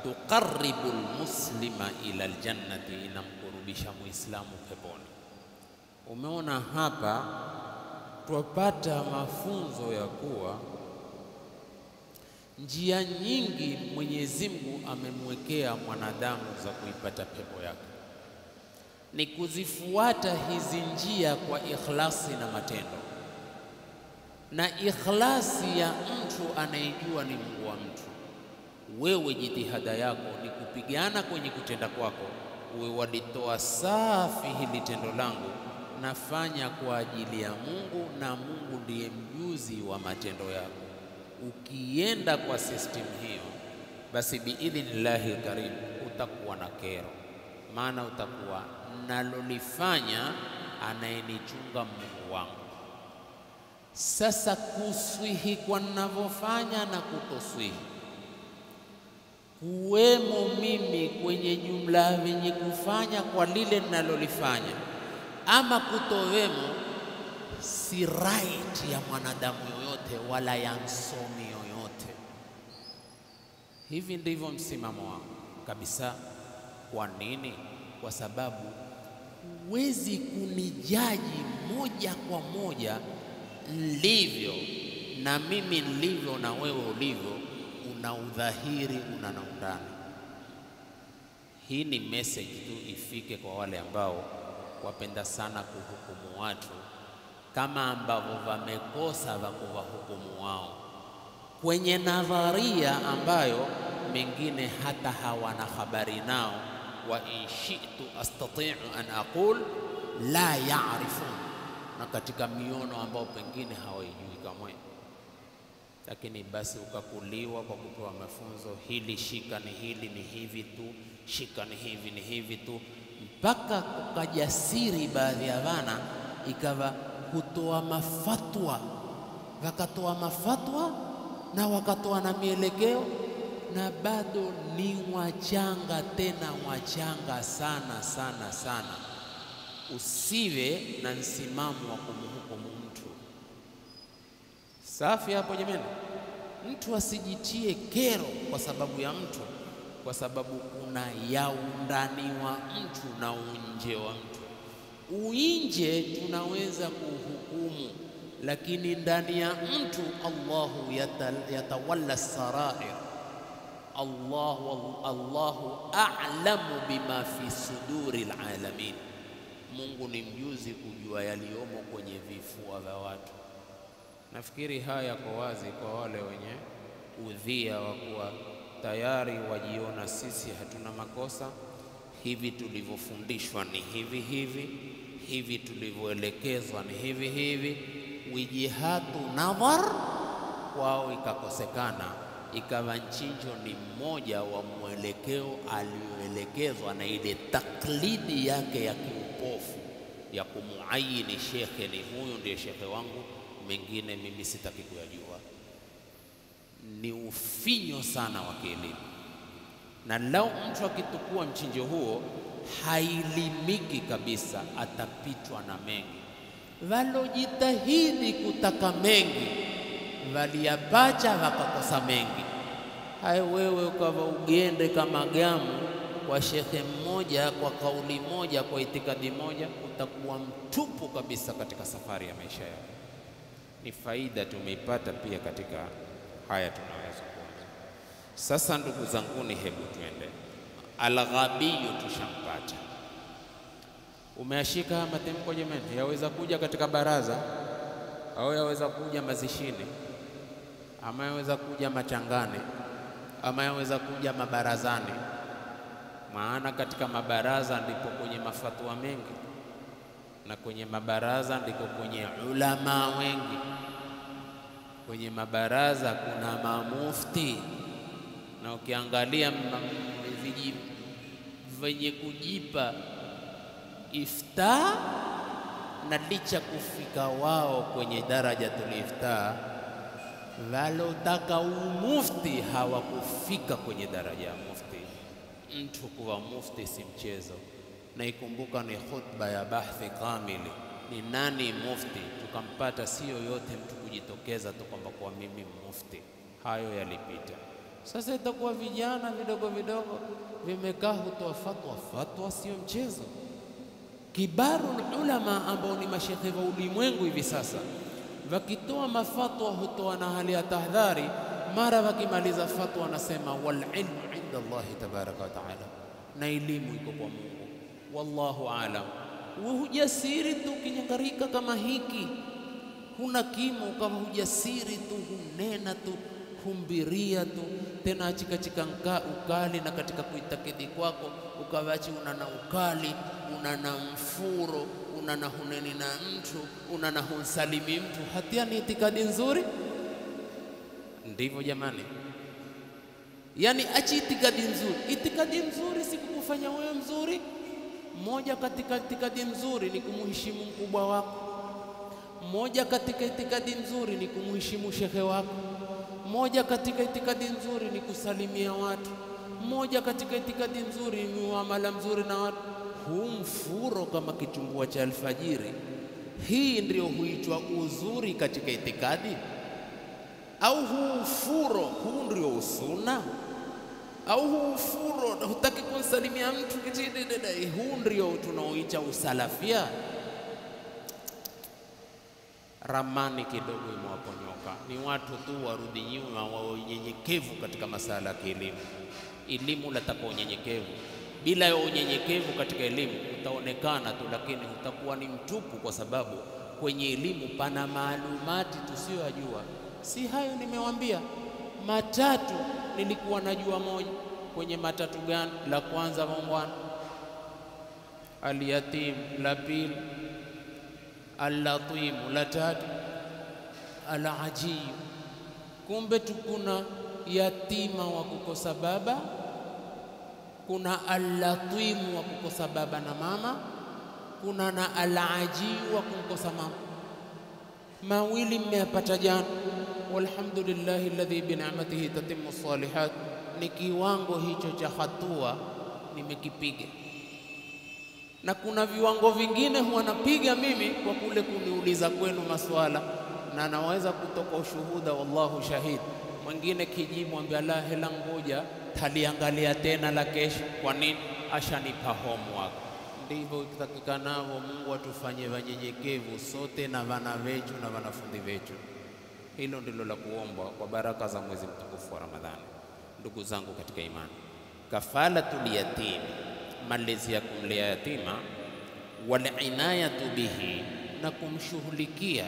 tuqarribu al-muslima ila al-jannati, inamkurubisha muislamu peponi. Umeona hapa tupata mafunzo ya kuwa njia nyingi Mwenyezi Mungu amemwekea mwanadamu za kuipata pepo yake, ni kuzifuata hizi njia kwa ikhlasi na matendo. Na ikhlasi ya mtu anayejua ni Mungu wa mtu. Wewe jitihada yako ni kupigana kwenye kutenda kwako, uwe walitoa safi, hili tendo langu nafanya kwa ajili ya Mungu, na Mungu ndiye mjuzi wa matendo yako. Ukienda kwa system hiyo, basi biidhnillahi karim utakuwa na kero, maana utakuwa nalolifanya anayenichunga Mungu wangu. Sasa kuswihi kwa ninavyofanya na kutoswihi, kuwemo mimi kwenye jumla wenye kufanya kwa lile ninalolifanya ama kutowemo, si right ya mwanadamu yoyote wala ya msomi yoyote. Hivi ndivyo msimamo wangu kabisa. Kwa nini? Kwa sababu huwezi kunijaji moja kwa moja nilivyo na mimi nilivyo na wewe ulivyo, una udhahiri, una na undani. Hii ni message tu ifike kwa wale ambao wapenda sana kuhukumu watu kama ambavyo wamekosa wa kuwahukumu wao kwenye nadharia ambayo mengine hata hawana habari nao. Wa in shi'tu astati'u an aqul la ya'rifun, na katika miono ambao pengine hawaijui kamwe. Lakini basi ukakuliwa kwa kupewa mafunzo, hili shika ni hili ni hivi tu, shika ni hivi ni hivi tu, mpaka ukajasiri baadhi ya wana ikawa kutoa mafatwa, wakatoa mafatwa na wakatoa na mielekeo, na bado ni wachanga, tena wachanga sana sana sana. Usiwe na msimamo wa kumhukumu mtu safi hapo jamani. Mtu asijitie kero kwa sababu ya mtu, kwa sababu kuna ya undani wa mtu na unje wa mtu. Uinje tunaweza kuhukumu, lakini ndani ya mtu Allahu yatawalla sarair. Allahu a'lamu bima fi suduri alalamin. Mungu ni mjuzi kujua yaliyomo kwenye vifua vya watu. Nafikiri haya kwa wazi kwa wale wenye udhia wa kuwa tayari wajiona sisi hatuna makosa, hivi tulivyofundishwa ni hivi hivi, hivi tulivyoelekezwa ni hivi hivi. Wijihatu nadhar kwao ikakosekana, ikawa nchinjo ni mmoja wa mwelekeo alioelekezwa na ile taklidi yake ya kiupofu ya kumuayini shekhe, ni huyu ndiye shekhe wangu, mengine mimi sitaki kuyajua. Ni ufinyo sana wa kielimu, na lao mtu akitukua mchinjo huo hailimiki kabisa, atapitwa na mengi. Walojitahidi kutaka mengi waliyapacha wakakosa mengi. Hai wewe ukawa ugende kama gamu kwa shekhe mmoja, kwa kauli moja, kwa itikadi moja, utakuwa mtupu kabisa katika safari ya maisha yako. Ni faida tumeipata pia katika haya tunaweza kuona. Sasa ndugu zanguni, hebu tuende. Al-Ghabiyu tushampata. Umeashika matemko jamani, yaweza kuja katika baraza au yaweza kuja mazishini, ama yaweza kuja machangani, ama yaweza kuja mabarazani. Maana katika mabaraza ndipo kwenye mafatwa mengi, na kwenye mabaraza ndiko kwenye ulama wengi. Kwenye mabaraza kuna mamufti, na ukiangalia venye kujipa iftaa, na licha kufika wao kwenye darajatul iftaa, walotaka umufti hawakufika kwenye daraja ya mufti. Mtu kuwa mufti si mchezo. Na ikumbuka ni khutba ya bahthi kamili, ni nani mufti, tukampata sio yote mtu kujitokeza tu kwamba kwa mimi mufti. Hayo yalipita. Sasa itakuwa vijana vidogo vidogo vimekaa hutoa fatwa. Fatwa sio mchezo. Kibarul ulama ambao ni mashekhe wa ulimwengu hivi sasa, wakitoa mafatwa hutoa na hali ya tahdhari. Mara wakimaliza fatwa wanasema wal ilmu inda Allah tabaraka wa taala, na elimu iko kwa Mungu, wallahu aalam. Hujasiri tu kinyangarika kama hiki, huna kimo, kama hujasiri tu, hunena tu, humbiria tu, tena achikachika ukali, na katika kuitakidi kwako ukawachi unana ukali, unana mfuro, unana huneni na mtu, unana hunsalimi mtu. Hatia ni itikadi nzuri? Ndivyo jamani. Yani achi itikadi nzuri. Itikadi nzuri si kukufanya wewe mzuri. Moja katika itikadi nzuri ni kumheshimu mkubwa wako. Moja katika itikadi nzuri ni kumheshimu shekhe wako. Moja katika itikadi nzuri ni kusalimia watu. Moja katika itikadi nzuri ni muamala mzuri na watu. Huu mfuro kama kitumbua cha alfajiri, hii ndio huitwa uzuri katika itikadi? Au huu furo huu ndio usuna? Au huu furo hutaki kumsalimia mtu kitidede, huu ndio tunaoita usalafia? Ramani kidogo imewaponyoka. Ni watu tu warudi nyuma, wa unyenyekevu katika masala ya elimu. Elimu lataka unyenyekevu. Bila ya unyenyekevu katika elimu utaonekana tu, lakini utakuwa ni mtupu, kwa sababu kwenye elimu pana maalumati tusiyojua. Si hayo nimewambia, matatu nilikuwa najua moja. Kwenye matatu gani? La kwanza mongwana, al-yatim; la pili al-latim; la tatu al-ajib. Kumbe tukuna yatima wa kukosa baba, kuna al-latim wa kukosa baba na mama, kuna na al-ajib wa kukosa mama. Mawili mmeyapata jana. Walhamdulillahi alladhi bi ni'matihi tatimmu salihat. Ni kiwango hicho cha hatua nimekipiga, na kuna viwango vingine huwa napiga mimi kwa kule kuniuliza kwenu maswala, na naweza kutoka ushuhuda, wallahu shahid. Mwingine kijibu ambia la hela, ngoja taliangalia tena la kesho. Kwa nini? Ashanipa homework. Ndivyo itakikanavyo. Mungu atufanye wanyenyekevu sote, na wana wetu na wanafunzi wetu. Hilo ndilo la kuomba kwa baraka za mwezi mtukufu wa Ramadhani. Ndugu zangu katika imani, kafalatul yatim, malezi ya kumlea yatima, wal inayatu bihi, na kumshughulikia,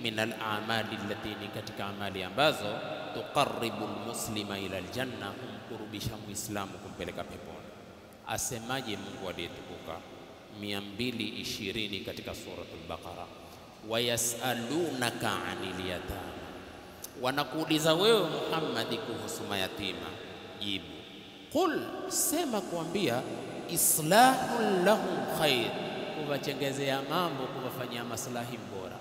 min al-a'mali allati, katika amali ambazo tuqarribu al-muslima ila al-janna, humkurubisha muislamu kumpeleka peponi. Asemaje Mungu aliyetukuka 220 katika suratul Baqara? Wayasalunaka 'anil yatama, wanakuuliza wewe Muhammad kuhusu mayatima. Jibu, qul, sema kuambia, islahul lahum khair, kuwachengezea mambo, kuwafanyia maslahi bora.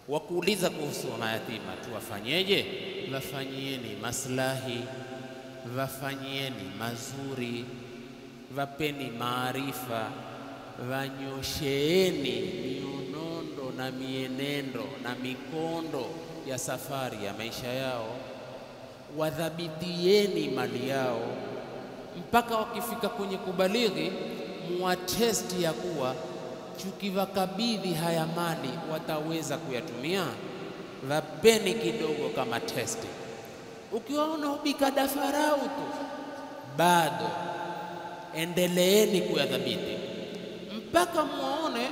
Wakuuliza kuhusu mayatima, tuwafanyeje? Wafanyieni maslahi, wafanyieni mazuri, wapeni maarifa, wanyosheeni mionondo na mienendo na mikondo ya safari ya maisha yao, wadhabitieni mali yao, mpaka wakifika kwenye kubalighi muatesti ya kuwa tukiwakabidhi haya mali wataweza kuyatumia. Wapeni kidogo kama testi. Ukiwaona ubika dafarau tu, bado endeleeni kuyadhabiti mpaka muone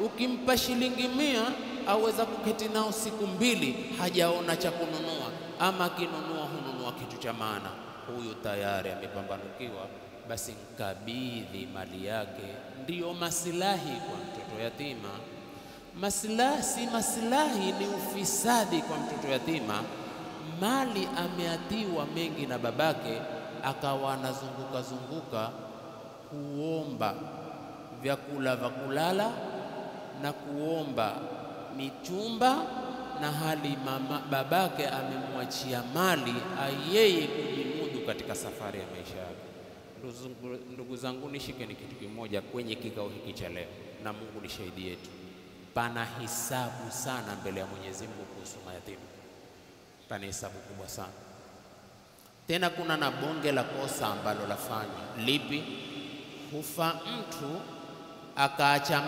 ukimpa shilingi 100 aweza kuketi nao siku 2 hajaona cha kununua, ama akinunua hununua kitu cha maana. Huyu tayari amepambanukiwa, basi mkabidhi mali yake. Ndiyo maslahi kwa mtoto yatima. Maslahi si maslahi, ni ufisadi kwa mtoto yatima. Mali ameatiwa mengi na babake, akawa anazunguka kuomba vyakula vya kulala na kuomba mitumba, na hali babake amemwachia mali yeye kujimudu katika safari ya maisha yake. Ndugu zangu, nishikeni kitu kimoja kwenye kikao hiki cha leo, na Mungu ni shahidi yetu. Pana hisabu sana mbele ya Mwenyezi Mungu kuhusu mayatima. Pana hisabu kubwa sana. Tena kuna na bonge la kosa ambalo lafanywa. Lipi? Hufa mtu akaacha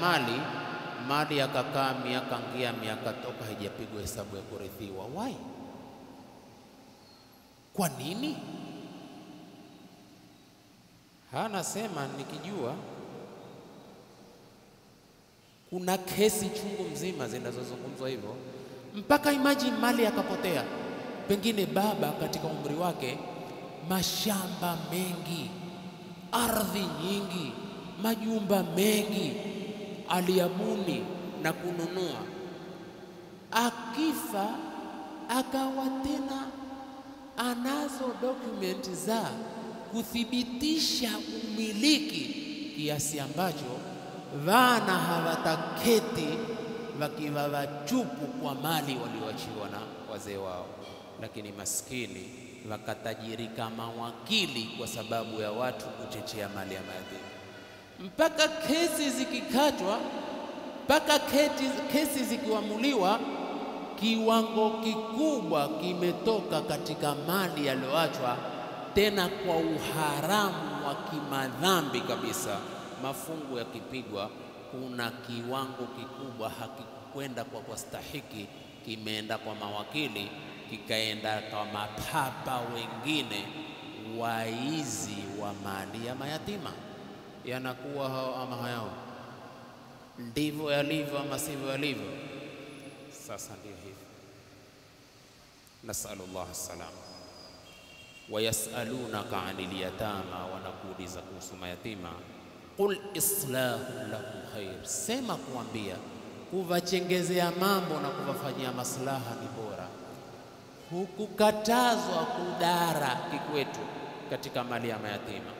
mali akakaa miaka ngia miaka toka haijapigwa hesabu ya kurithiwa. Why? Kwa nini? Anasema nikijua kuna kesi chungu mzima zinazozungumzwa hivyo, mpaka imagine mali akapotea. Pengine baba katika umri wake mashamba mengi, ardhi nyingi, majumba mengi aliabuni na kununua. Akifa akawa tena anazo document za kuthibitisha umiliki, kiasi ambacho vana hawataketi wakiwa wachupu kwa mali walioachiwa na wazee wao, lakini maskini wakatajirika mawakili kwa sababu ya watu kuchechea mali ya mayatima. Mpaka kesi zikikatwa, mpaka kesi zikiamuliwa, kiwango kikubwa kimetoka katika mali yaliyoachwa, tena kwa uharamu wa kimadhambi kabisa. Mafungu yakipigwa, kuna kiwango kikubwa hakikwenda kwa kustahiki, kimeenda kwa mawakili, kikaenda kwa mapapa wengine waizi wa mali ya mayatima. Yanakuwa hao ama hayao? Ndivyo yalivyo ama sivyo yalivyo? Sasa ndio hivi. Nasallallahu salam. Wayasalunaka anil yatama, wanakuuliza kuhusu mayatima. Qul islahu lahum khair, sema kuambia kuvachengezea mambo na kuvafanyia maslaha ni bora. Hukukatazwa kudara kikwetu katika mali ya mayatima.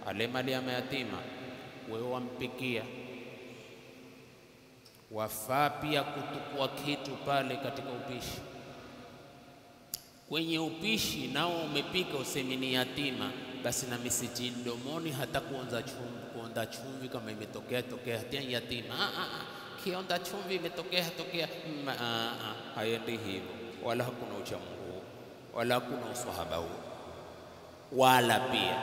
Ale mali ya mayatima wewe wampikia, wafaa pia kutukua kitu pale katika upishi. Kwenye upishi nao umepika, usemini yatima, basi na misiti mdomoni, hata kuonza chumvi kama imetokea hatia yatima. Kionda chumvi imetokea hayendi hivyo. Wala hakuna uchamungu, wala hakuna uswahaba huo, wala pia.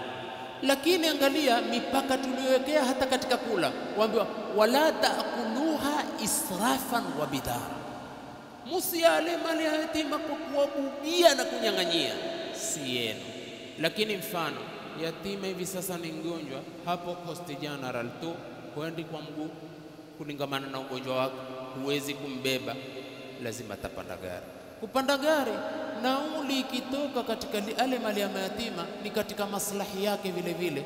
Lakini angalia mipaka tuliowekea hata katika kula. Waambiwa wala taakuluha israfan wa bidara, musiale mali ya yatima kwa kuwabubia na kunyang'anyia, si yenu. Lakini mfano yatima hivi sasa ni mgonjwa, hapo Coast General tu huendi kwa mguu kulingamana na ugonjwa wako, huwezi kumbeba, lazima tapanda gari. Kupanda gari nauli ikitoka katika ale mali ya mayatima ni katika maslahi yake vile vile,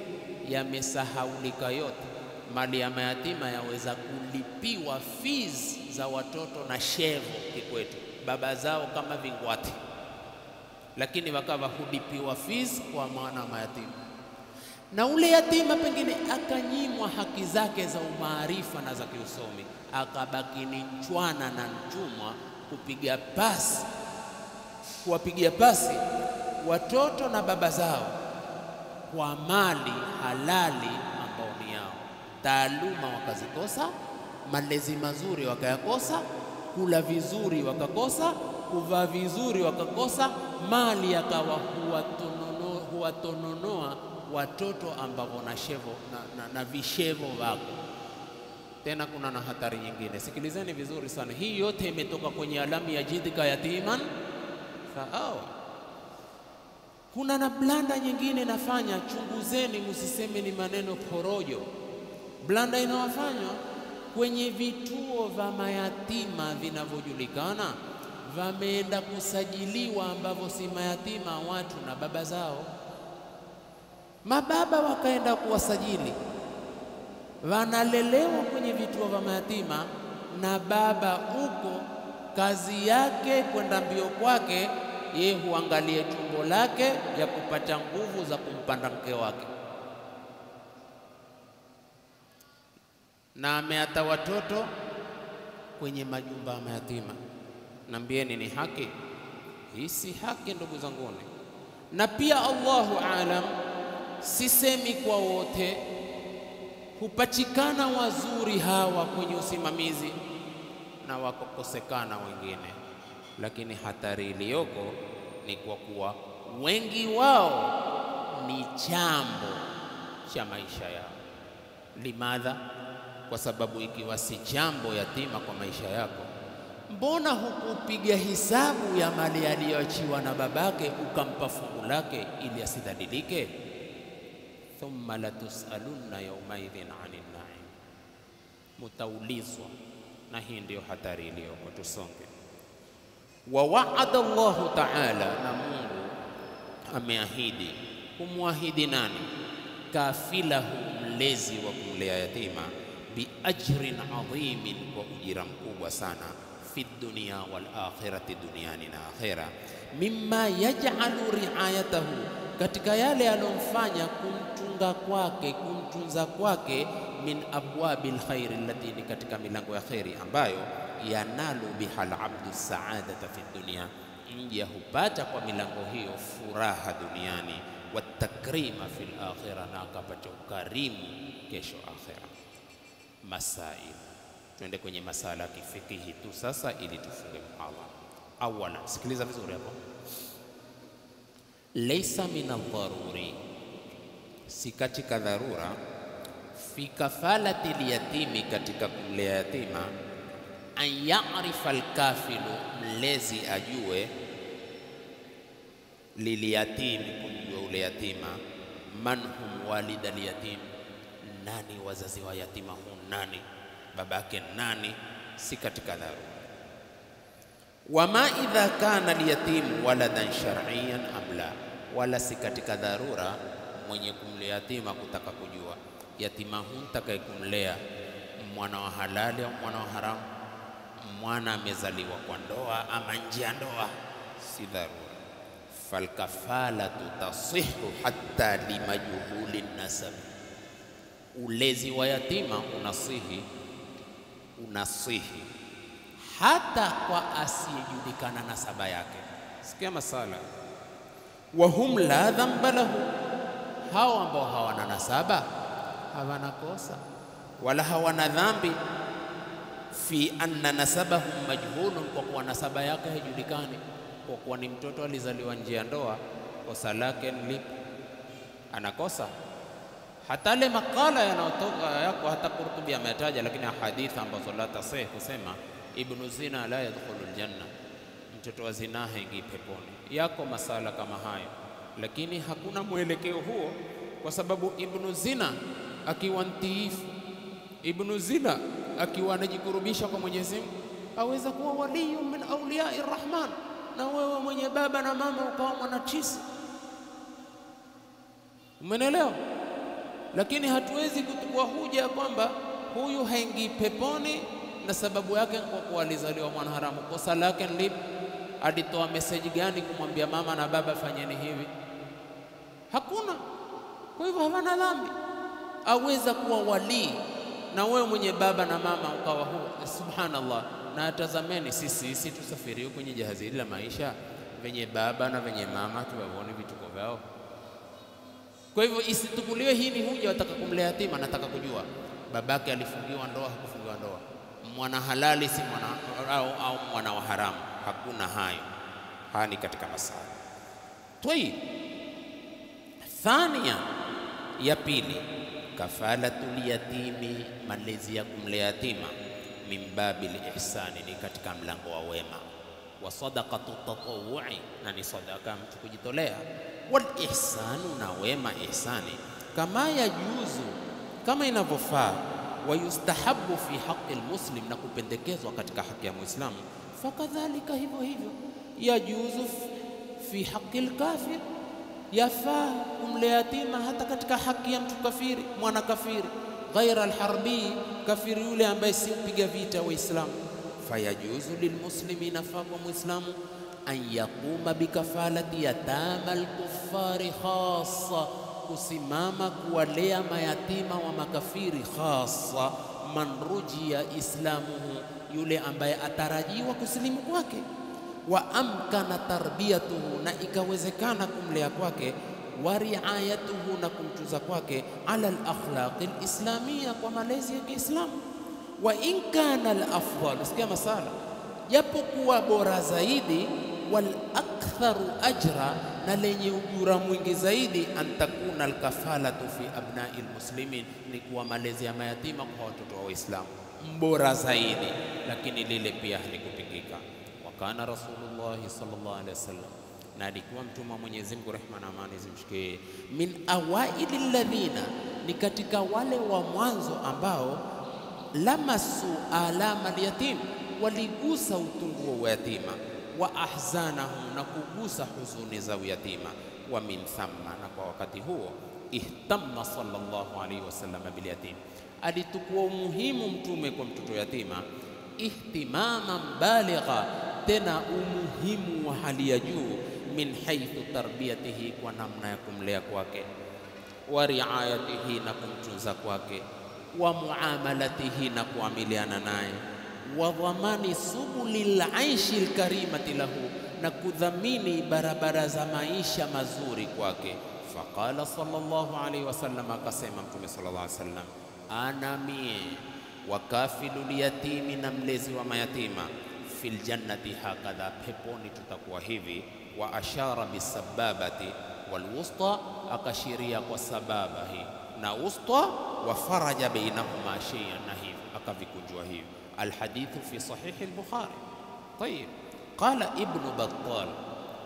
yamesahaulika yote. Mali ya mayatima yaweza kulipiwa fees za watoto na shevo kikwetu, baba zao kama vingwati, lakini wakawa hulipiwa fees kwa mwana mayatima. Na ule yatima pengine akanyimwa haki zake za umaarifa na za kiusomi, akabaki ni nchwana na nchumwa kuwapigia pasi watoto na baba zao kwa mali halali ambao ni yao. Taaluma wakazikosa, malezi mazuri wakayakosa, kula vizuri wakakosa, kuvaa vizuri wakakosa, mali yakawa huwatononoa watoto ambao na shevo na vishevo wako. Tena kuna na hatari nyingine, sikilizeni vizuri sana. Hii yote imetoka kwenye alamu ya jidika yatiman faawa. Kuna na blanda nyingine nafanya, chunguzeni, msiseme ni maneno porojo. Blanda inawafanywa kwenye vituo vya mayatima vinavyojulikana, vameenda kusajiliwa ambavyo si mayatima, watu na baba zao. Mababa wakaenda kuwasajili, wanalelewa kwenye vituo vya mayatima, na baba huko kazi yake kwenda mbio kwake, yeye huangalie tumbo lake ya kupata nguvu za kumpanda mke wake. na ameata watoto kwenye majumba ya mayatima. Nambieni ni haki? Hii si haki ndugu zanguni. Na pia Allahu alam, sisemi kwa wote, hupachikana wazuri hawa kwenye usimamizi na wakokosekana wengine, lakini hatari iliyoko ni kwa kuwa wengi wao ni chambo cha maisha yao. Limadha? Kwa sababu ikiwa si chambo yatima kwa maisha yako, mbona hukupiga hisabu ya mali aliyoachiwa na babake ukampa fungu lake ili asidhalilike? Thumma latusalunna yawmaidhin 'anil na'im, mutaulizwa. Na hii ndio hatari iliyoko. Tusonge. Wa wa'ada Allahu ta'ala, na Mungu ameahidi. Kumwahidi nani? Kafilahu, mlezi wa kumlea yatima, bi ajrin adhimin, kwa ujira mkubwa sana, fi dunya wal akhirati, duniani na akhira, mimma yaj'alu riayatahu, katika yale alomfanya kumtunza kwake, min abwabil khairi allati, ni katika milango ya khairi ambayo yanalu bihal abdu saadata fi dunya, mja hupata kwa milango hiyo furaha duniani, watakrima fil akhirah, na akapata ukarimu kesho akhira. Masail, tuende kwenye masala ya kifikihi tu sasa ili tufunge muhadhara. Awala, sikiliza vizuri hapo. Laysa min ad-daruri, si katika dharura, fi kafalati al-yatimi, katika kumlea yatima, an ya'rifa al-kafilu, mlezi ajue, liliyatimi, kumjua ule yatima, man hum walida al-yatim, nani wazazi wa yatima huu, nani babake nani, si katika dharura. Wama idha kana al-yatim waladan shar'iyyan am la, wala si katika dharura mwenye kumlea yatima kutaka kujua yatima huu mtakaye kumlea mwana wa halali au mwana wa haramu, mwana amezaliwa kwa ndoa ama nje ya ndoa, si dharura. Falkafalatu tasihu hatta limajhuli nasab, ulezi wa yatima unasihi hata kwa asiyejulikana nasaba yake. Sikia masala. Wa hum la dhanba lahu, hao ambao hawana nasaba hawana kosa wala hawana dhambi, fi anna nasabahum majhulun, kwa kuwa nasaba yake haijulikani. Kwa kuwa ni mtoto alizaliwa nje ya ndoa, kosa lake ni lipi? Anakosa. Hata ile makala yanayotoka yako, hata Qurtubi ametaja, lakini hadithi ambazo la tasih kusema ibnu zina la yadkhulu aljanna, mtoto wa zina haingii peponi. Yako masala kama hayo, lakini hakuna mwelekeo huo, kwa sababu ibnu zina akiwa mtiifu, ibnu zina akiwa anajikurubisha kwa Mwenyezi Mungu, aweza kuwa waliyu min awliyai rahman, na wewe mwenye baba na mama ukawa mwanachisi. Umeelewa? Lakini hatuwezi kutukua huja kwamba huyu haingii peponi na sababu yake kwa kuwa alizaliwa mwanaharamu. Kosa lake ni lipi? Alitoa message gani kumwambia mama na baba fanyeni hivi? Hakuna. Kwa hivyo hawana dhambi. Aweza kuwa wali na wewe mwenye baba na mama ukawa huo. Subhanallah. Na tazameni sisi tusafiri kwenye jahazi la maisha, venye baba na venye mama tuwaone vituko vyao. Kwa hivyo isitukuliwe hii ni huja wataka kumlea yatima, nataka kujua babake alifungiwa ndoa hakufungiwa ndoa, mwana halali si mwana au mwana wa haramu. Hakuna hayo. Haya ni katika masala. Twi thania, ya pili, kafalatul yatimi, malezi ya kumlea yatima, min babil ihsani, ni katika mlango wa wema, wa sadaqatu tatawu'i, na ni sadaka mtu kujitolea, wal ihsanu, na wema ihsani, kama yajuzu, kama inavyofaa, wa yustahabu fi haqqi almuslim, na kupendekezwa katika haki ya Muislamu, fakadhalika hivyo hivyo yajuzu fi haqqi alkafir, yafaa kumlea yatima hata katika haki ya mtu kafiri, mwana kafiri, ghaira alharbi, kafiri yule ambaye si mpiga vita Waislamu. Fayajuzu lilmuslimina, fa kwa Muislamu, an yaquma bikafalati yatama alkuffari khassa, kusimama kuwalea mayatima wa makafiri khassa, man rujiya islamuhu, yule ambaye atarajiwa kusilimu kwake, wa amkana tarbiyatuhu, na ikawezekana kumlea kwake, wa riayatuhu, na kumtunza kwake, ala al-akhlaqi al-islamiyya, kwa malezi ya Kiislamu. Wa in kana al-afdal, sikia masala, japo kuwa bora zaidi, wal aktharu ajra, na lenye ujura mwingi zaidi, antakuna al-kafalatu fi abnai al-muslimin, ni kuwa malezi ya mayatima kwa watoto wa Waislamu mbora zaidi, lakini lile pia halikupingika. Wa kana Rasulullah sallallahu alaihi wasallam, na alikuwa mtume wa Mwenyezi Mungu, rehma na amani zimshikie, min awailil ladhina, ni katika wale wa mwanzo ambao lamasu alama al-yatim, waligusa utungu wa yatima, wa ahzanahum, na kugusa huzuni za yatima. Wa min thamma, na kwa wakati huo, ihtamma sallallahu alaihi wasallam bil yatim, alitukua umuhimu mtume kwa mtoto yatima, ihtimaman baligha, tena umuhimu wa hali ya juu, min haythu tarbiyatihi, kwa namna ya kumlea kwake, wa riayatihi, na kumtunza kwake, wa muamalatihi, na kuamiliana naye, wa dhamani subulil aishi alkarimati lahu, na kudhamini barabara za maisha mazuri kwake. Faqala sallallahu alaihi wasallam, akasema mtume sallallahu alaihi wasallam, ana mie wa kafilul yatimi, na mlezi wa mayatima, fil jannati hakadha, peponi tutakuwa hivi. Wa ashara bisababati wal wusta, akashiria kwa sababa hii na wusta, wa faraja bainahuma shay'an, na hivi akavikunjua hivi. Alhadithu fi sahih al-Bukhari. Tayib, qala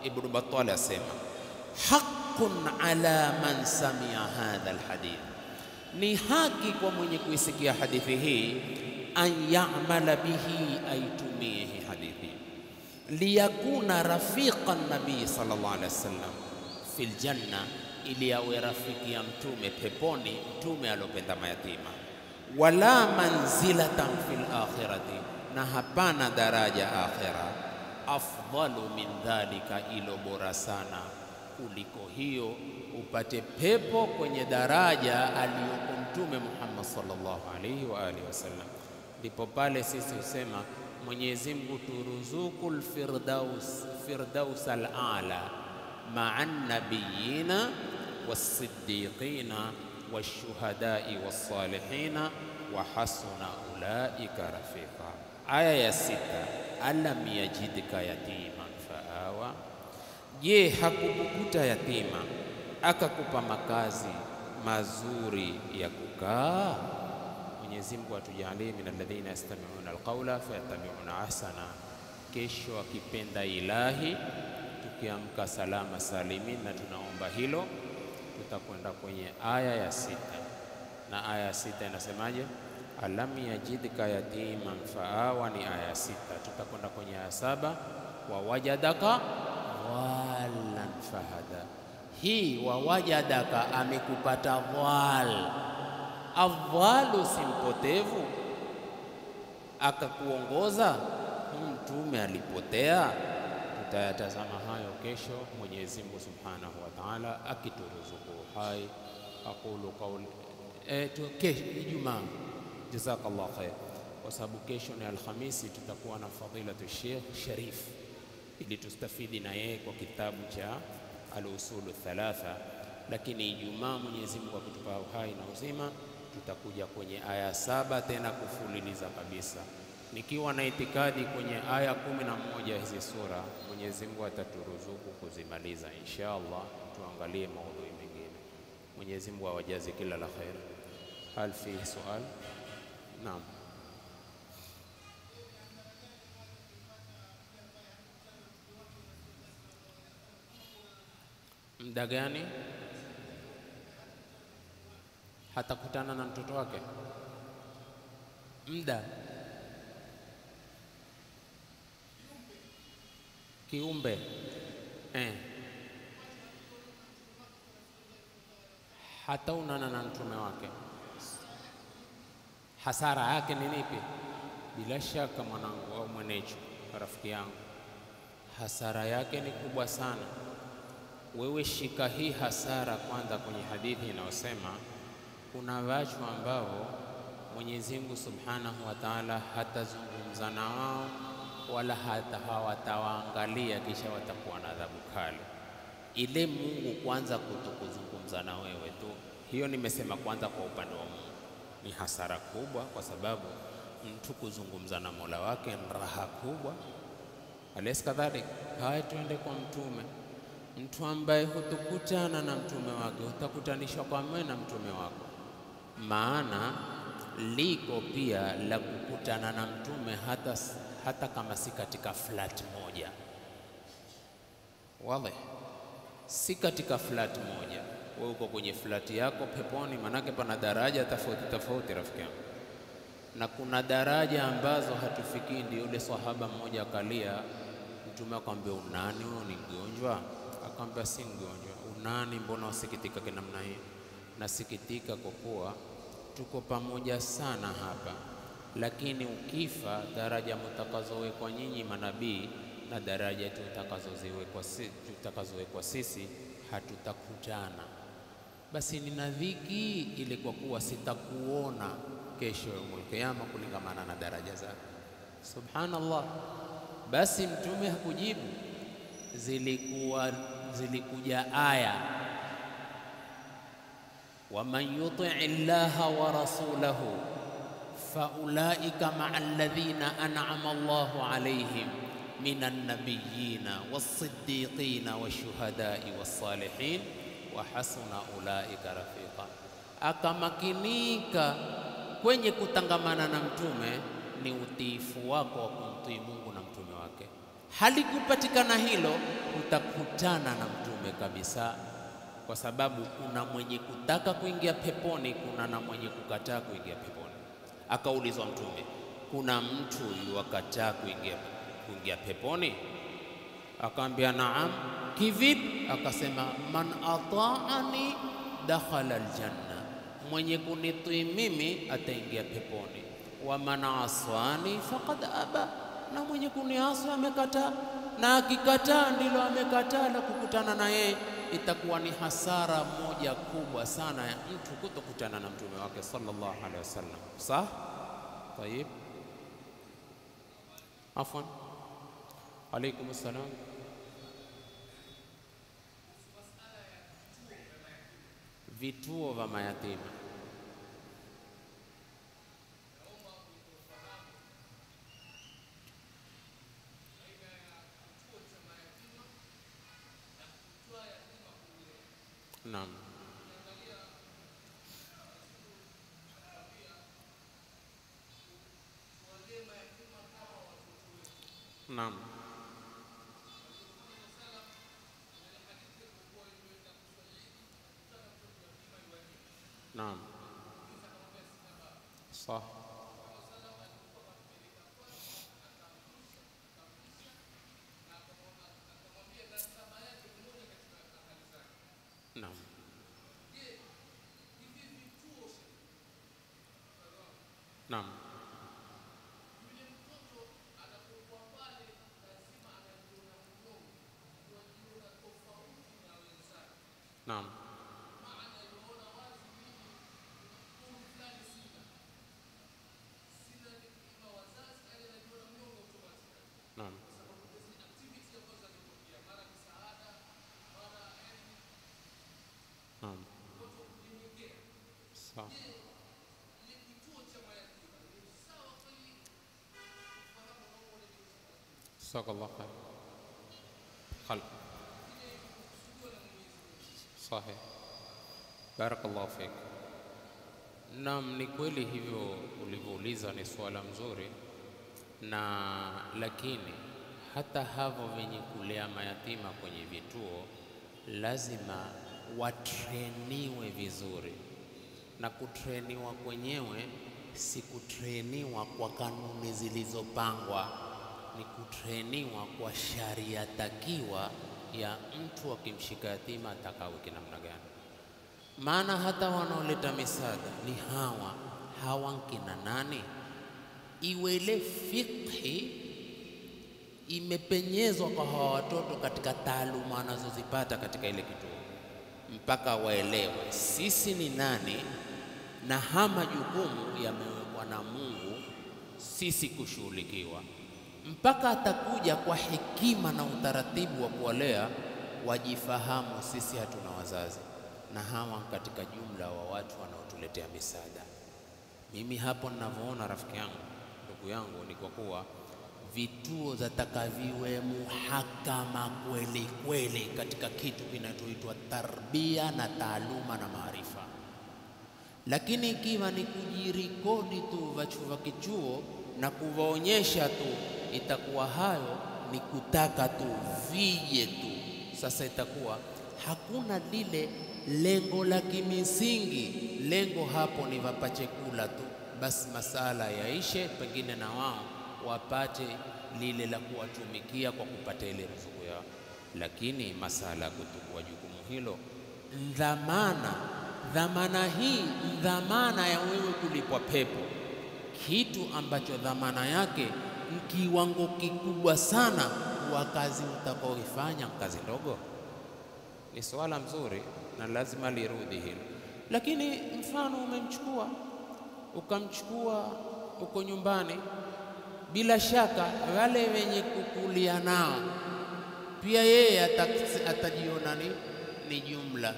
Ibn Battal asema, haqqun ala man sami'a hadha alhadith, ni haki kwa mwenye kuisikia hadithi hii, an ya'mala bihi, aitumie hii hadithi, liyakuna rafiqan nabii sallallahu alaihi wasallam fil janna, ili awe rafiki ya mtume peponi, mtume alopenda mayatima. Wala manzilatan fil akhirati, na hapana daraja akhira, afdalu min dhalika, ilo bora sana kuliko hiyo, upate pepo kwenye daraja aliyoko mtume Muhammad sallallahu alaihi wa alihi wasallam. Ndipo pale sisi husema, Mwenyezi Mungu turuzukul firdaus al-aala ma'an nabiyina was-siddiqina wash-shuhada'i was-salihina wa hasuna ulaika rafiqa. Aya ya 6, alam yajidka yatiman fa'awa, je, hakukukuta yatima akakupa makazi mazuri ya kukaa? Mwenyezi Mungu atujalie min alladhina yastami'una alqawla fayattabi'una ahsana. Kesho akipenda ilahi, tukiamka salama salimin, na tunaomba hilo, tutakwenda kwenye aya ya 6, na aya ya 6 inasemaje? Alam yajidka yatiman fa'awa, ni aya ya 6. Tutakwenda kwenye aya 7, wa wajadaka dhalan fahada. Hii wa wajadaka, amekupata dhal. Adhalu si mpotevu, akakuongoza. Mtume alipotea. Tutayatazama hayo kesho, Mwenyezi Mungu Subhanahu wa Ta'ala akituruzuku hai. Aqulu qawli Ijumaa, jazakallah khair, kwa sababu kesho ni Alhamisi, tutakuwa na fadilatu Sheikh Sharif, ili tustafidi na yeye kwa kitabu cha al-usulu thalatha. Lakini Ijumaa, Mwenyezi Mungu akitupa uhai na uzima, tutakuja kwenye aya 7 tena kufuliliza kabisa, nikiwa na itikadi kwenye aya 11 hizi sura. Mwenyezi Mungu ataturuzuku kuzimaliza inshallah. Tuangalie maudhui mengine. Mwenyezi Mungu awajaze kila la khair. Hal fi sual? Naam. Muda gani hatakutana na mtoto wake? Muda kiumbe hataonana na mtume wake, hasara yake ni nipi? Bila shaka mwanangu au mwenecho, rafiki yangu, hasara yake ni kubwa sana. Wewe shika hii hasara kwanza kwenye hadithi inayosema kuna watu ambao Mwenyezi Mungu Subhanahu wa Ta'ala hatazungumza na wao wala hata hawatawaangalia kisha watakuwa na adhabu kali. Ile Mungu kwanza kutokuzungumza na wewe tu, hiyo nimesema kwanza kwa upande wa Mungu ni hasara kubwa, kwa sababu mtu kuzungumza na Mola wake ni raha kubwa. Alaysa kadhalik? Haya, tuende kwa mtume, mtu ambaye hutukutana na mtume wake, hutakutanishwa kwa mwe na mtume wako. Maana liko pia la kukutana na mtume hata kama si katika flat moja. Wallahi, si katika flat moja. Wewe uko kwenye flat yako peponi, manake pana daraja tofauti tofauti rafiki yangu, na kuna daraja ambazo hatufikii. Ndio yule sahaba mmoja akalia, mtume akamwambia, unani wewe, ni mgonjwa? Akamwambia, si mgonjwa. Unani, mbona usikitika kwa namna hii? Nasikitika kwa kuwa tuko pamoja sana hapa, lakini ukifa daraja mtakazowekwa nyinyi manabii na daraja tutakazowekwa sisi hatutakutana. Basi nina dhiki ile kwa kuwa sitakuona kesho yaumul kiyama kulingamana na daraja zako. Subhanallah. Basi mtume hakujibu, zilikuja aya, waman yuti'i llaha wa rasulahu faulaika ma'a alladhina an'ama Allahu alayhim minan nabiyyina was-siddiqina wash-shuhada'i was-salihin wa hasuna ulaika rafiqa. Akamakinika kwenye kutangamana na mtume ni utiifu wako wa kumtii Mungu na mtume wake. Halikupatikana hilo, utakutana na mtume kabisa, kwa sababu kuna mwenye kutaka kuingia peponi, kuna na mwenye kukataa kuingia peponi. Akaulizwa mtume, kuna mtu yuwakataa kuingia peponi? Akamwambia naam. Kivipi? Akasema, man ata'ani dakhala aljanna, mwenye kunitii mimi ataingia peponi, wa man aswani faqad aba, na mwenye kuniasi amekataa. Na akikataa ndilo amekataa la kukutana na yeye. Itakuwa ni hasara moja kubwa sana ya mtu kutokutana na mtume wake sallallahu alaihi wasallam. Sah? Tayib. Afwan. Alaykum assalam. Vituo vya mayatima. Naam. Naam. Naam. Sah. Naam. Naam. Naam. Naam. Naam. Sawa. Jazakallahu khair. Khalq. Sahih. Barakallahu fik. Naam, ni kweli hivyo ulivyouliza, ni swala mzuri, na lakini hata havo wenye kulea mayatima kwenye vituo lazima watreniwe vizuri, na kutreniwa kwenyewe si kutreniwa kwa kanuni zilizopangwa, ni kutreniwa kwa sharia takiwa ya mtu akimshika yatima atakawe kinamna gani. Maana hata wanaoleta misaada ni hawa kina nani? Iwele fikhi imepenyezwa kwa hawa watoto katika taaluma wanazozipata katika ile kituo, mpaka waelewe sisi ni nani na hama jukumu yamewekwa na Mungu, sisi kushughulikiwa, mpaka atakuja kwa hekima na utaratibu wa kuwalea wajifahamu sisi hatuna wazazi, na hawa katika jumla wa watu wanaotuletea misaada. Mimi hapo ninavyoona, rafiki yangu, ndugu yangu, ni kwa kuwa vituo zatakaviwe muhakama kweli kweli katika kitu kinachoitwa tarbia na taaluma na maarifa. Lakini ikiwa ni kujirikodi tu vachuva kichuo na kuvaonyesha tu, itakuwa hayo ni kutaka tu vije tu. Sasa itakuwa hakuna lile lengo la kimisingi. Lengo hapo ni vapache kula tu, basi masala yaishe, pengine na wao wapate lile la kuwatumikia kwa kupata ile ruzuku yao. Lakini masala ya kuchukua jukumu hilo, dhamana hii, dhamana ya wewe kulipwa pepo, kitu ambacho dhamana yake ni kiwango kikubwa sana, wa kazi utakaoifanya kazi ndogo. Ni swala mzuri na lazima lirudi hilo. Lakini mfano ukamchukua uko nyumbani, bila shaka wale wenye kukulia nao pia yeye atajiona ni jumla.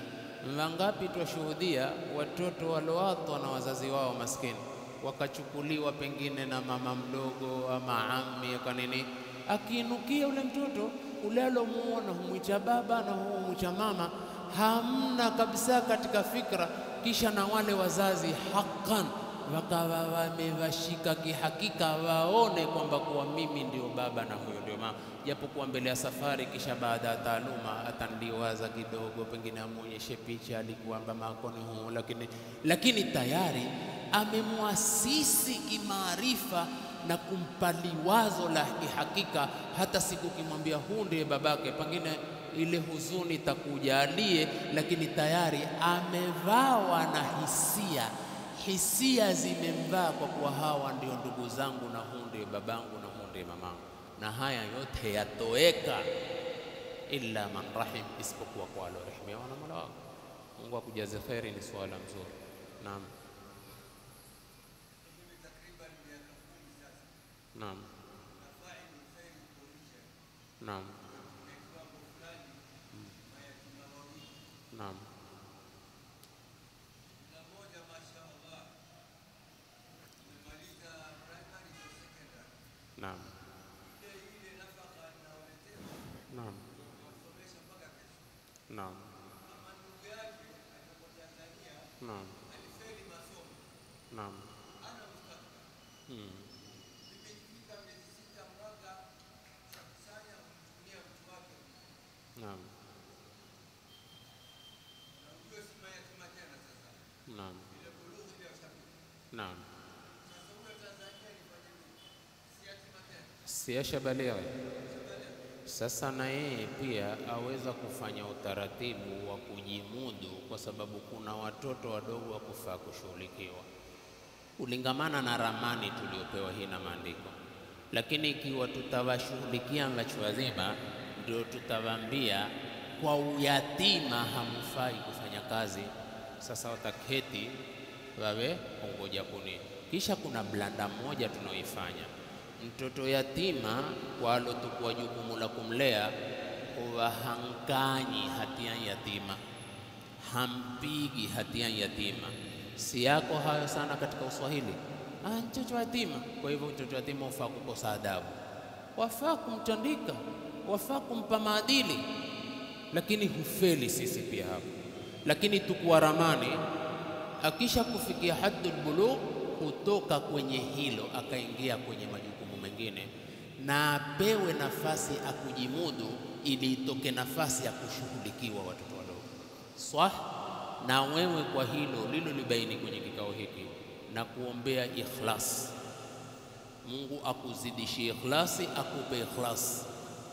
Wangapi twashuhudia watoto walowatwa na wazazi wao maskini, wakachukuliwa pengine na mama mdogo ama ammi kwa nini, akiinukia ule mtoto ule alomuona humwicha baba na humwicha mama, hamna kabisa katika fikra. Kisha na wale wazazi hakan wakawa wamevashika kihakika, waone kwamba kuwa mimi ndio baba na huyo ndio mama, japokuwa mbele ya safari. Kisha baada ya taaluma atandiwaza kidogo, pengine amuonyeshe picha alikuwa makoni huo, lakini tayari amemuasisi kimaarifa na kumpa liwazo la kihakika. Hata siku kimwambia huu ndiye babake, pengine ile huzuni takujalie, lakini tayari amevawa na hisia zimemvaa kwa kuwa hawa ndio ndugu zangu na huu ndio babangu na huu ndio mamangu. Na haya yote yatoeka illa man rahim, isipokuwa kwa alorehemiwa na Mola wako. Mungu akujaze kheri. Ni swala mzuri. Naam. Naam. Naam. Naam. Naam. Naam. Naam. Naam. Naam. Naam. Naam. Naam. Siyashabalia. Sasa na yeye pia aweza kufanya utaratibu wa kujimudu, kwa sababu kuna watoto wadogo wa kufaa kushughulikiwa ulingamana na ramani tuliopewa hii na maandiko. Lakini ikiwa tutawashughulikia watu wazima, ndio tutawaambia kwa uyatima hamfai kufanya kazi. Sasa wataketi wawe ongoja kuni. Kisha kuna blanda moja tunaoifanya, mtoto yatima kwa alotukua jukumu la kumlea, huwa hankanyi hatia yatima, hampigi hatia yatima. Si yako hayo sana katika Uswahili, mtoto yatima. Kwa hivyo mtoto yatima ufaa kukosa adabu, wafaa kumtandika, wafaa kumpa maadili, lakini hufeli sisi pia hapo. Lakini tukuwa ramani, akisha kufikia haddul bulugh kutoka kwenye hilo akaingia kwenye majukumu mengine, na apewe nafasi akujimudu, ili itoke nafasi ya kushughulikiwa watoto wadogo. Na wewe kwa hilo lilo libaini kwenye kikao hiki na kuombea ikhlas. Mungu akuzidishie ikhlasi, akupe ikhlas,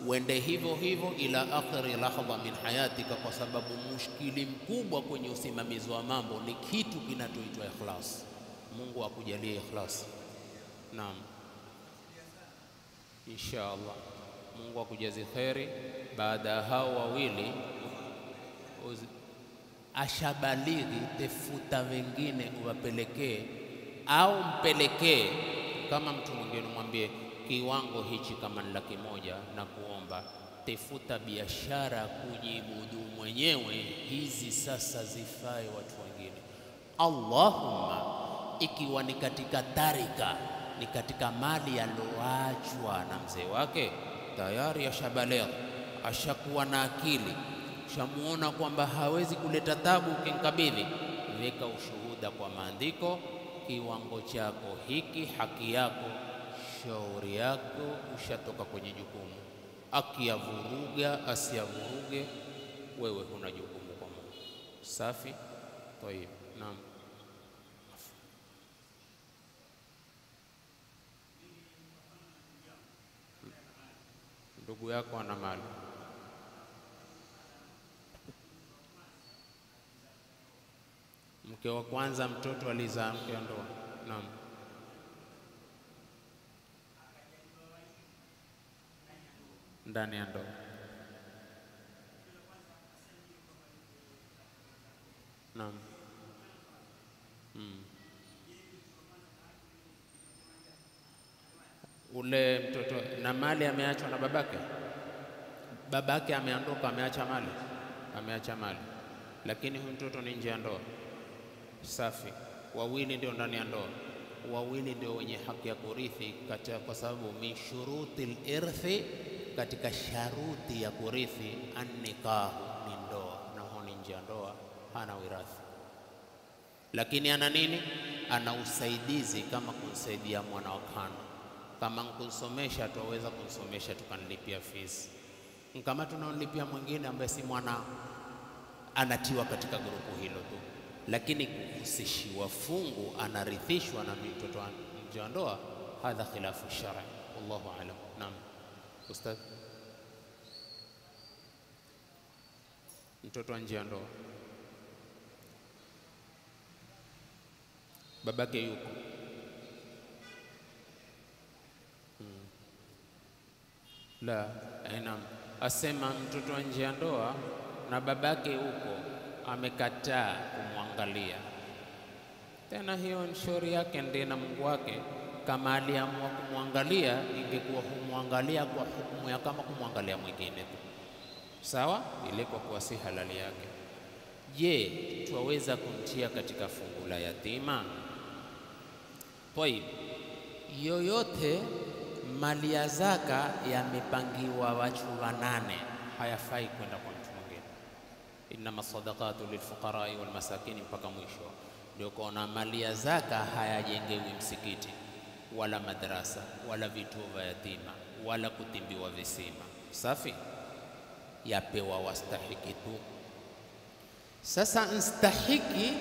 uende hivyo hivyo ila akhiri lahdha min hayatika, kwa sababu mushkili mkubwa kwenye usimamizi wa mambo ni kitu kinachoitwa ikhlas. Mungu akujalie ikhlas. Naam, insha Allah. Mungu akujaze kheri. Baada ya hao wawili ashabalighi, tefuta wengine uwapelekee, au mpelekee kama mtu mwingine, mwambie kiwango hichi kama ni 100,000 na kuomba tafuta biashara kujibudu mwenyewe, hizi sasa zifae watu wengine. Allahumma, ikiwa ni katika tarika, ni katika mali aloachwa na mzee wake, tayari ashabaligha, ashakuwa na akili, shamuona kwamba hawezi kuleta tabu, ukinkabidhi, weka ushuhuda kwa maandiko, kiwango chako hiki, haki yako, shauri yako, ushatoka kwenye jukumu. Akiyavuruga asiyavuruge, wewe huna jukumu kwa Mungu. Safi. Tayeb. Naam. Ndugu yako ana mali, mke wa kwanza, mtoto alizaa mke wa ndoa. Naam. Ndani ya ndoa. Naam. Ule mtoto na mali ameachwa na babake. Babake ameondoka, ameacha mali, ameacha mali, lakini huyu mtoto ni nje ya ndoa. Safi. Wawili ndio ndani ya ndoa, wawili ndio wenye haki ya kurithi, kwa sababu min shurutil irthi, katika sharuti ya kurithi, an-nikahu, ni ndoa, na huyo ni nje ya ndoa, hana wirathi. Lakini ana nini? Ana usaidizi, kama kumsaidia mwana wa kando. Kama kunsomesha, tuweza kunsomesha tukanlipia fees. Kama tunamlipia mwingine ambaye si mwana, anatiwa katika grupu hilo tu. Lakini kuhusishiwa fungu, anarithishwa na mtoto nje ya ndoa, hadha khilafu shar'i. Wallahu a'lam. Naam. Ustaz, mtoto nje ya ndoa, babake yuko, la aina, asema mtoto nje ya ndoa na babake huko, amekataa kumwangalia tena, hiyo ni shauri yake, ndiye na Mungu wake. Kama aliamua kumwangalia, ingekuwa humwangalia kwa hukumu ya kama kumwangalia mwingine tu, sawa, ile kwa kuwa si halali yake. Je, tuwaweza kumtia katika fungu la yatima? Toi, yoyote mali ya zaka yamepangiwa watu 8, hayafai kwenda kwa mtu mwingine. Innama sadaqatu lilfuqarai wal masakini, mpaka mwisho. Ndio kuona mali ya zaka hayajengewi msikiti wala madrasa wala vituo vya yatima wala kutimbiwa visima. Safi, yapewa wastahiki tu. Sasa mstahiki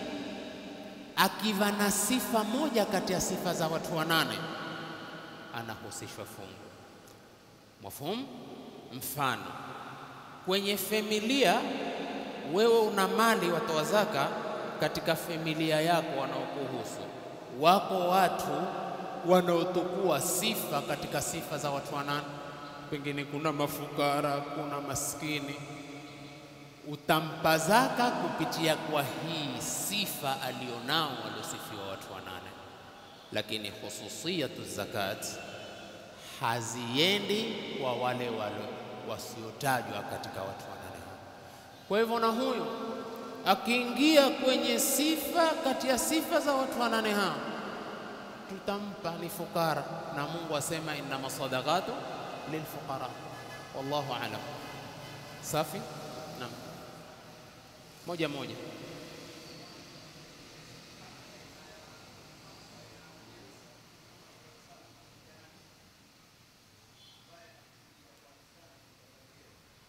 akiva na sifa moja kati ya sifa za watu 8, anahusishwa fungu. Mafhumu? Mfano, kwenye familia, wewe una mali, watoa zaka, katika familia yako wanaokuhusu wako watu wanaotukua sifa katika sifa za watu 8. Pengine kuna mafukara, kuna maskini, utampa zaka kupitia kwa hii sifa alionao waliosifiwa watu 8. Lakini hususiyatu zakat haziendi kwa wale wasiotajwa katika watu 8. Kwa hivyo na huyo akiingia kwenye sifa kati ya sifa za watu 8 hao, tutampa ni fukara, na Mungu asema innama sadaqatu lilfuqara. Wallahu a'lam. Safi. Naam. Moja moja.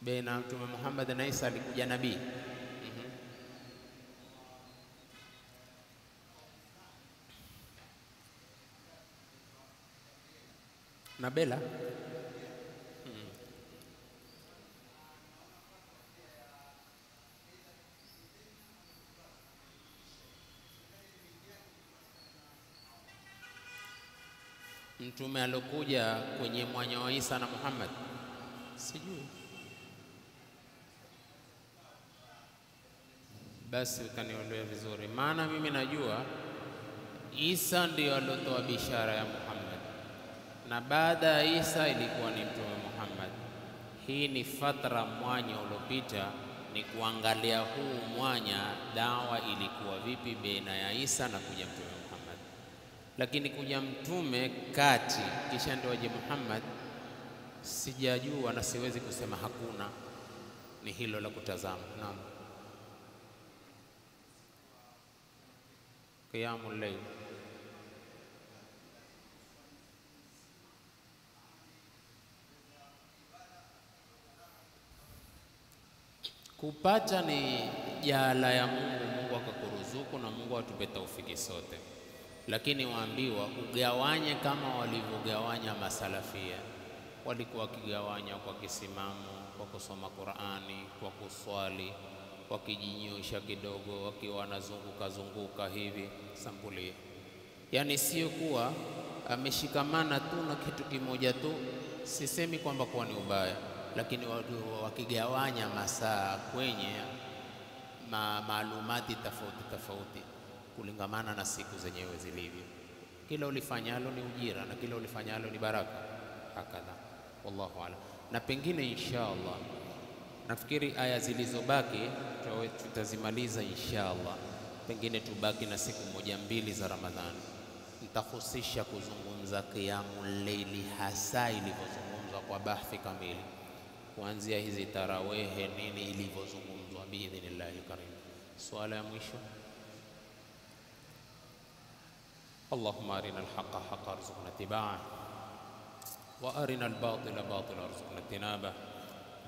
Baina Mtume Muhammad na Isa alikuja nabii. Na Bela mtume alokuja kwenye mwanya wa Isa na Muhammad, sijui, basi utanielewa vizuri. Maana mimi najua Isa ndio aliotoa bishara ya Muhammad, na baada ya Isa ilikuwa ni Mtume Muhammad. Hii ni fatra, mwanya uliopita ni kuangalia huu mwanya dawa ilikuwa vipi baina ya Isa na kuja Mtume Muhammad. Lakini kuja mtume kati kisha ndio aje Muhammad, sijajua na siwezi kusema hakuna, ni hilo la kutazama. Naam. Qiyamul layl, kupata ni jala ya Mungu. Mungu akakuruzuku na Mungu atupe taufiki sote, lakini waambiwa ugawanye kama walivyogawanya masalafia. Walikuwa wakigawanya kwa kisimamo, kwa kusoma Qur'ani, kwa kuswali, wakijinyosha kidogo, wakiwa wanazunguka hivi sampuli. Yani sio kuwa ameshikamana tu na kitu kimoja tu, sisemi kwamba kwa ni ubaya, lakini wakigawanya masaa kwenye maalumati tofauti kulingamana na siku zenyewe zilivyo. Kila ulifanyalo ni ujira na kila ulifanyalo ni baraka, hakadha. Wallahu a'lam. Na pengine inshallah nafikiri aya zilizobaki tutazimaliza inshallah, pengine tubaki na siku 1-2 za Ramadhani. Nitahusisha kuzungumza qiyamul layli hasa ilivyozungumzwa kwa bahthi kamili, kuanzia hizi tarawehe nini ilivyozungumzwa biidhnillahi karim. Swala ya mwisho, Allahumma arina al-haqqa haqqan warzuqna ittiba'ah wa arina al-batila batilan warzuqna ijtinabah.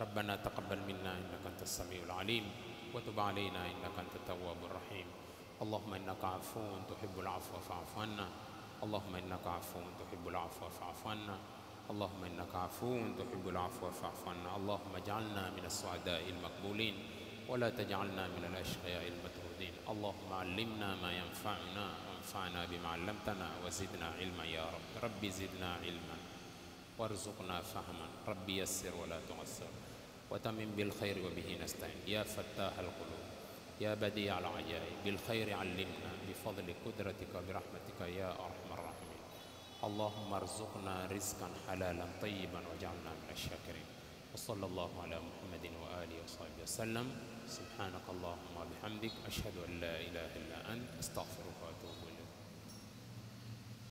ربنا تقبل منا إنك أنت السميع العليم وتب علينا إنك أنت التواب الرحيم. اللهم إنك عفو تحب العفو فاعف عنا. اللهم إنك عفو تحب العفو فاعف عنا. اللهم إنك عفو تحب العفو فاعف عنا. اللهم اجعلنا من السعداء المقبولين ولا تجعلنا من الأشقياء المطرودين. اللهم علمنا ما ينفعنا وانفعنا بما علمتنا وزدنا علما يا رب. ربي زدنا علما وارزقنا فهما. ربي يسر ولا تعسر وتمم بالخير وبه نستعين. يا فتاح القلوب يا بديع العجائب بالخير علمنا بفضل قدرتك برحمتك يا أرحم الراحمين. اللهم ارزقنا رزقا حلالا طيبا واجعلنا من الشاكرين. وصلى الله على محمد وآله وصحبه وسلم. سبحانك اللهم وبحمدك أشهد أن لا إله إلا أنت أستغفرك وأتوب إليك.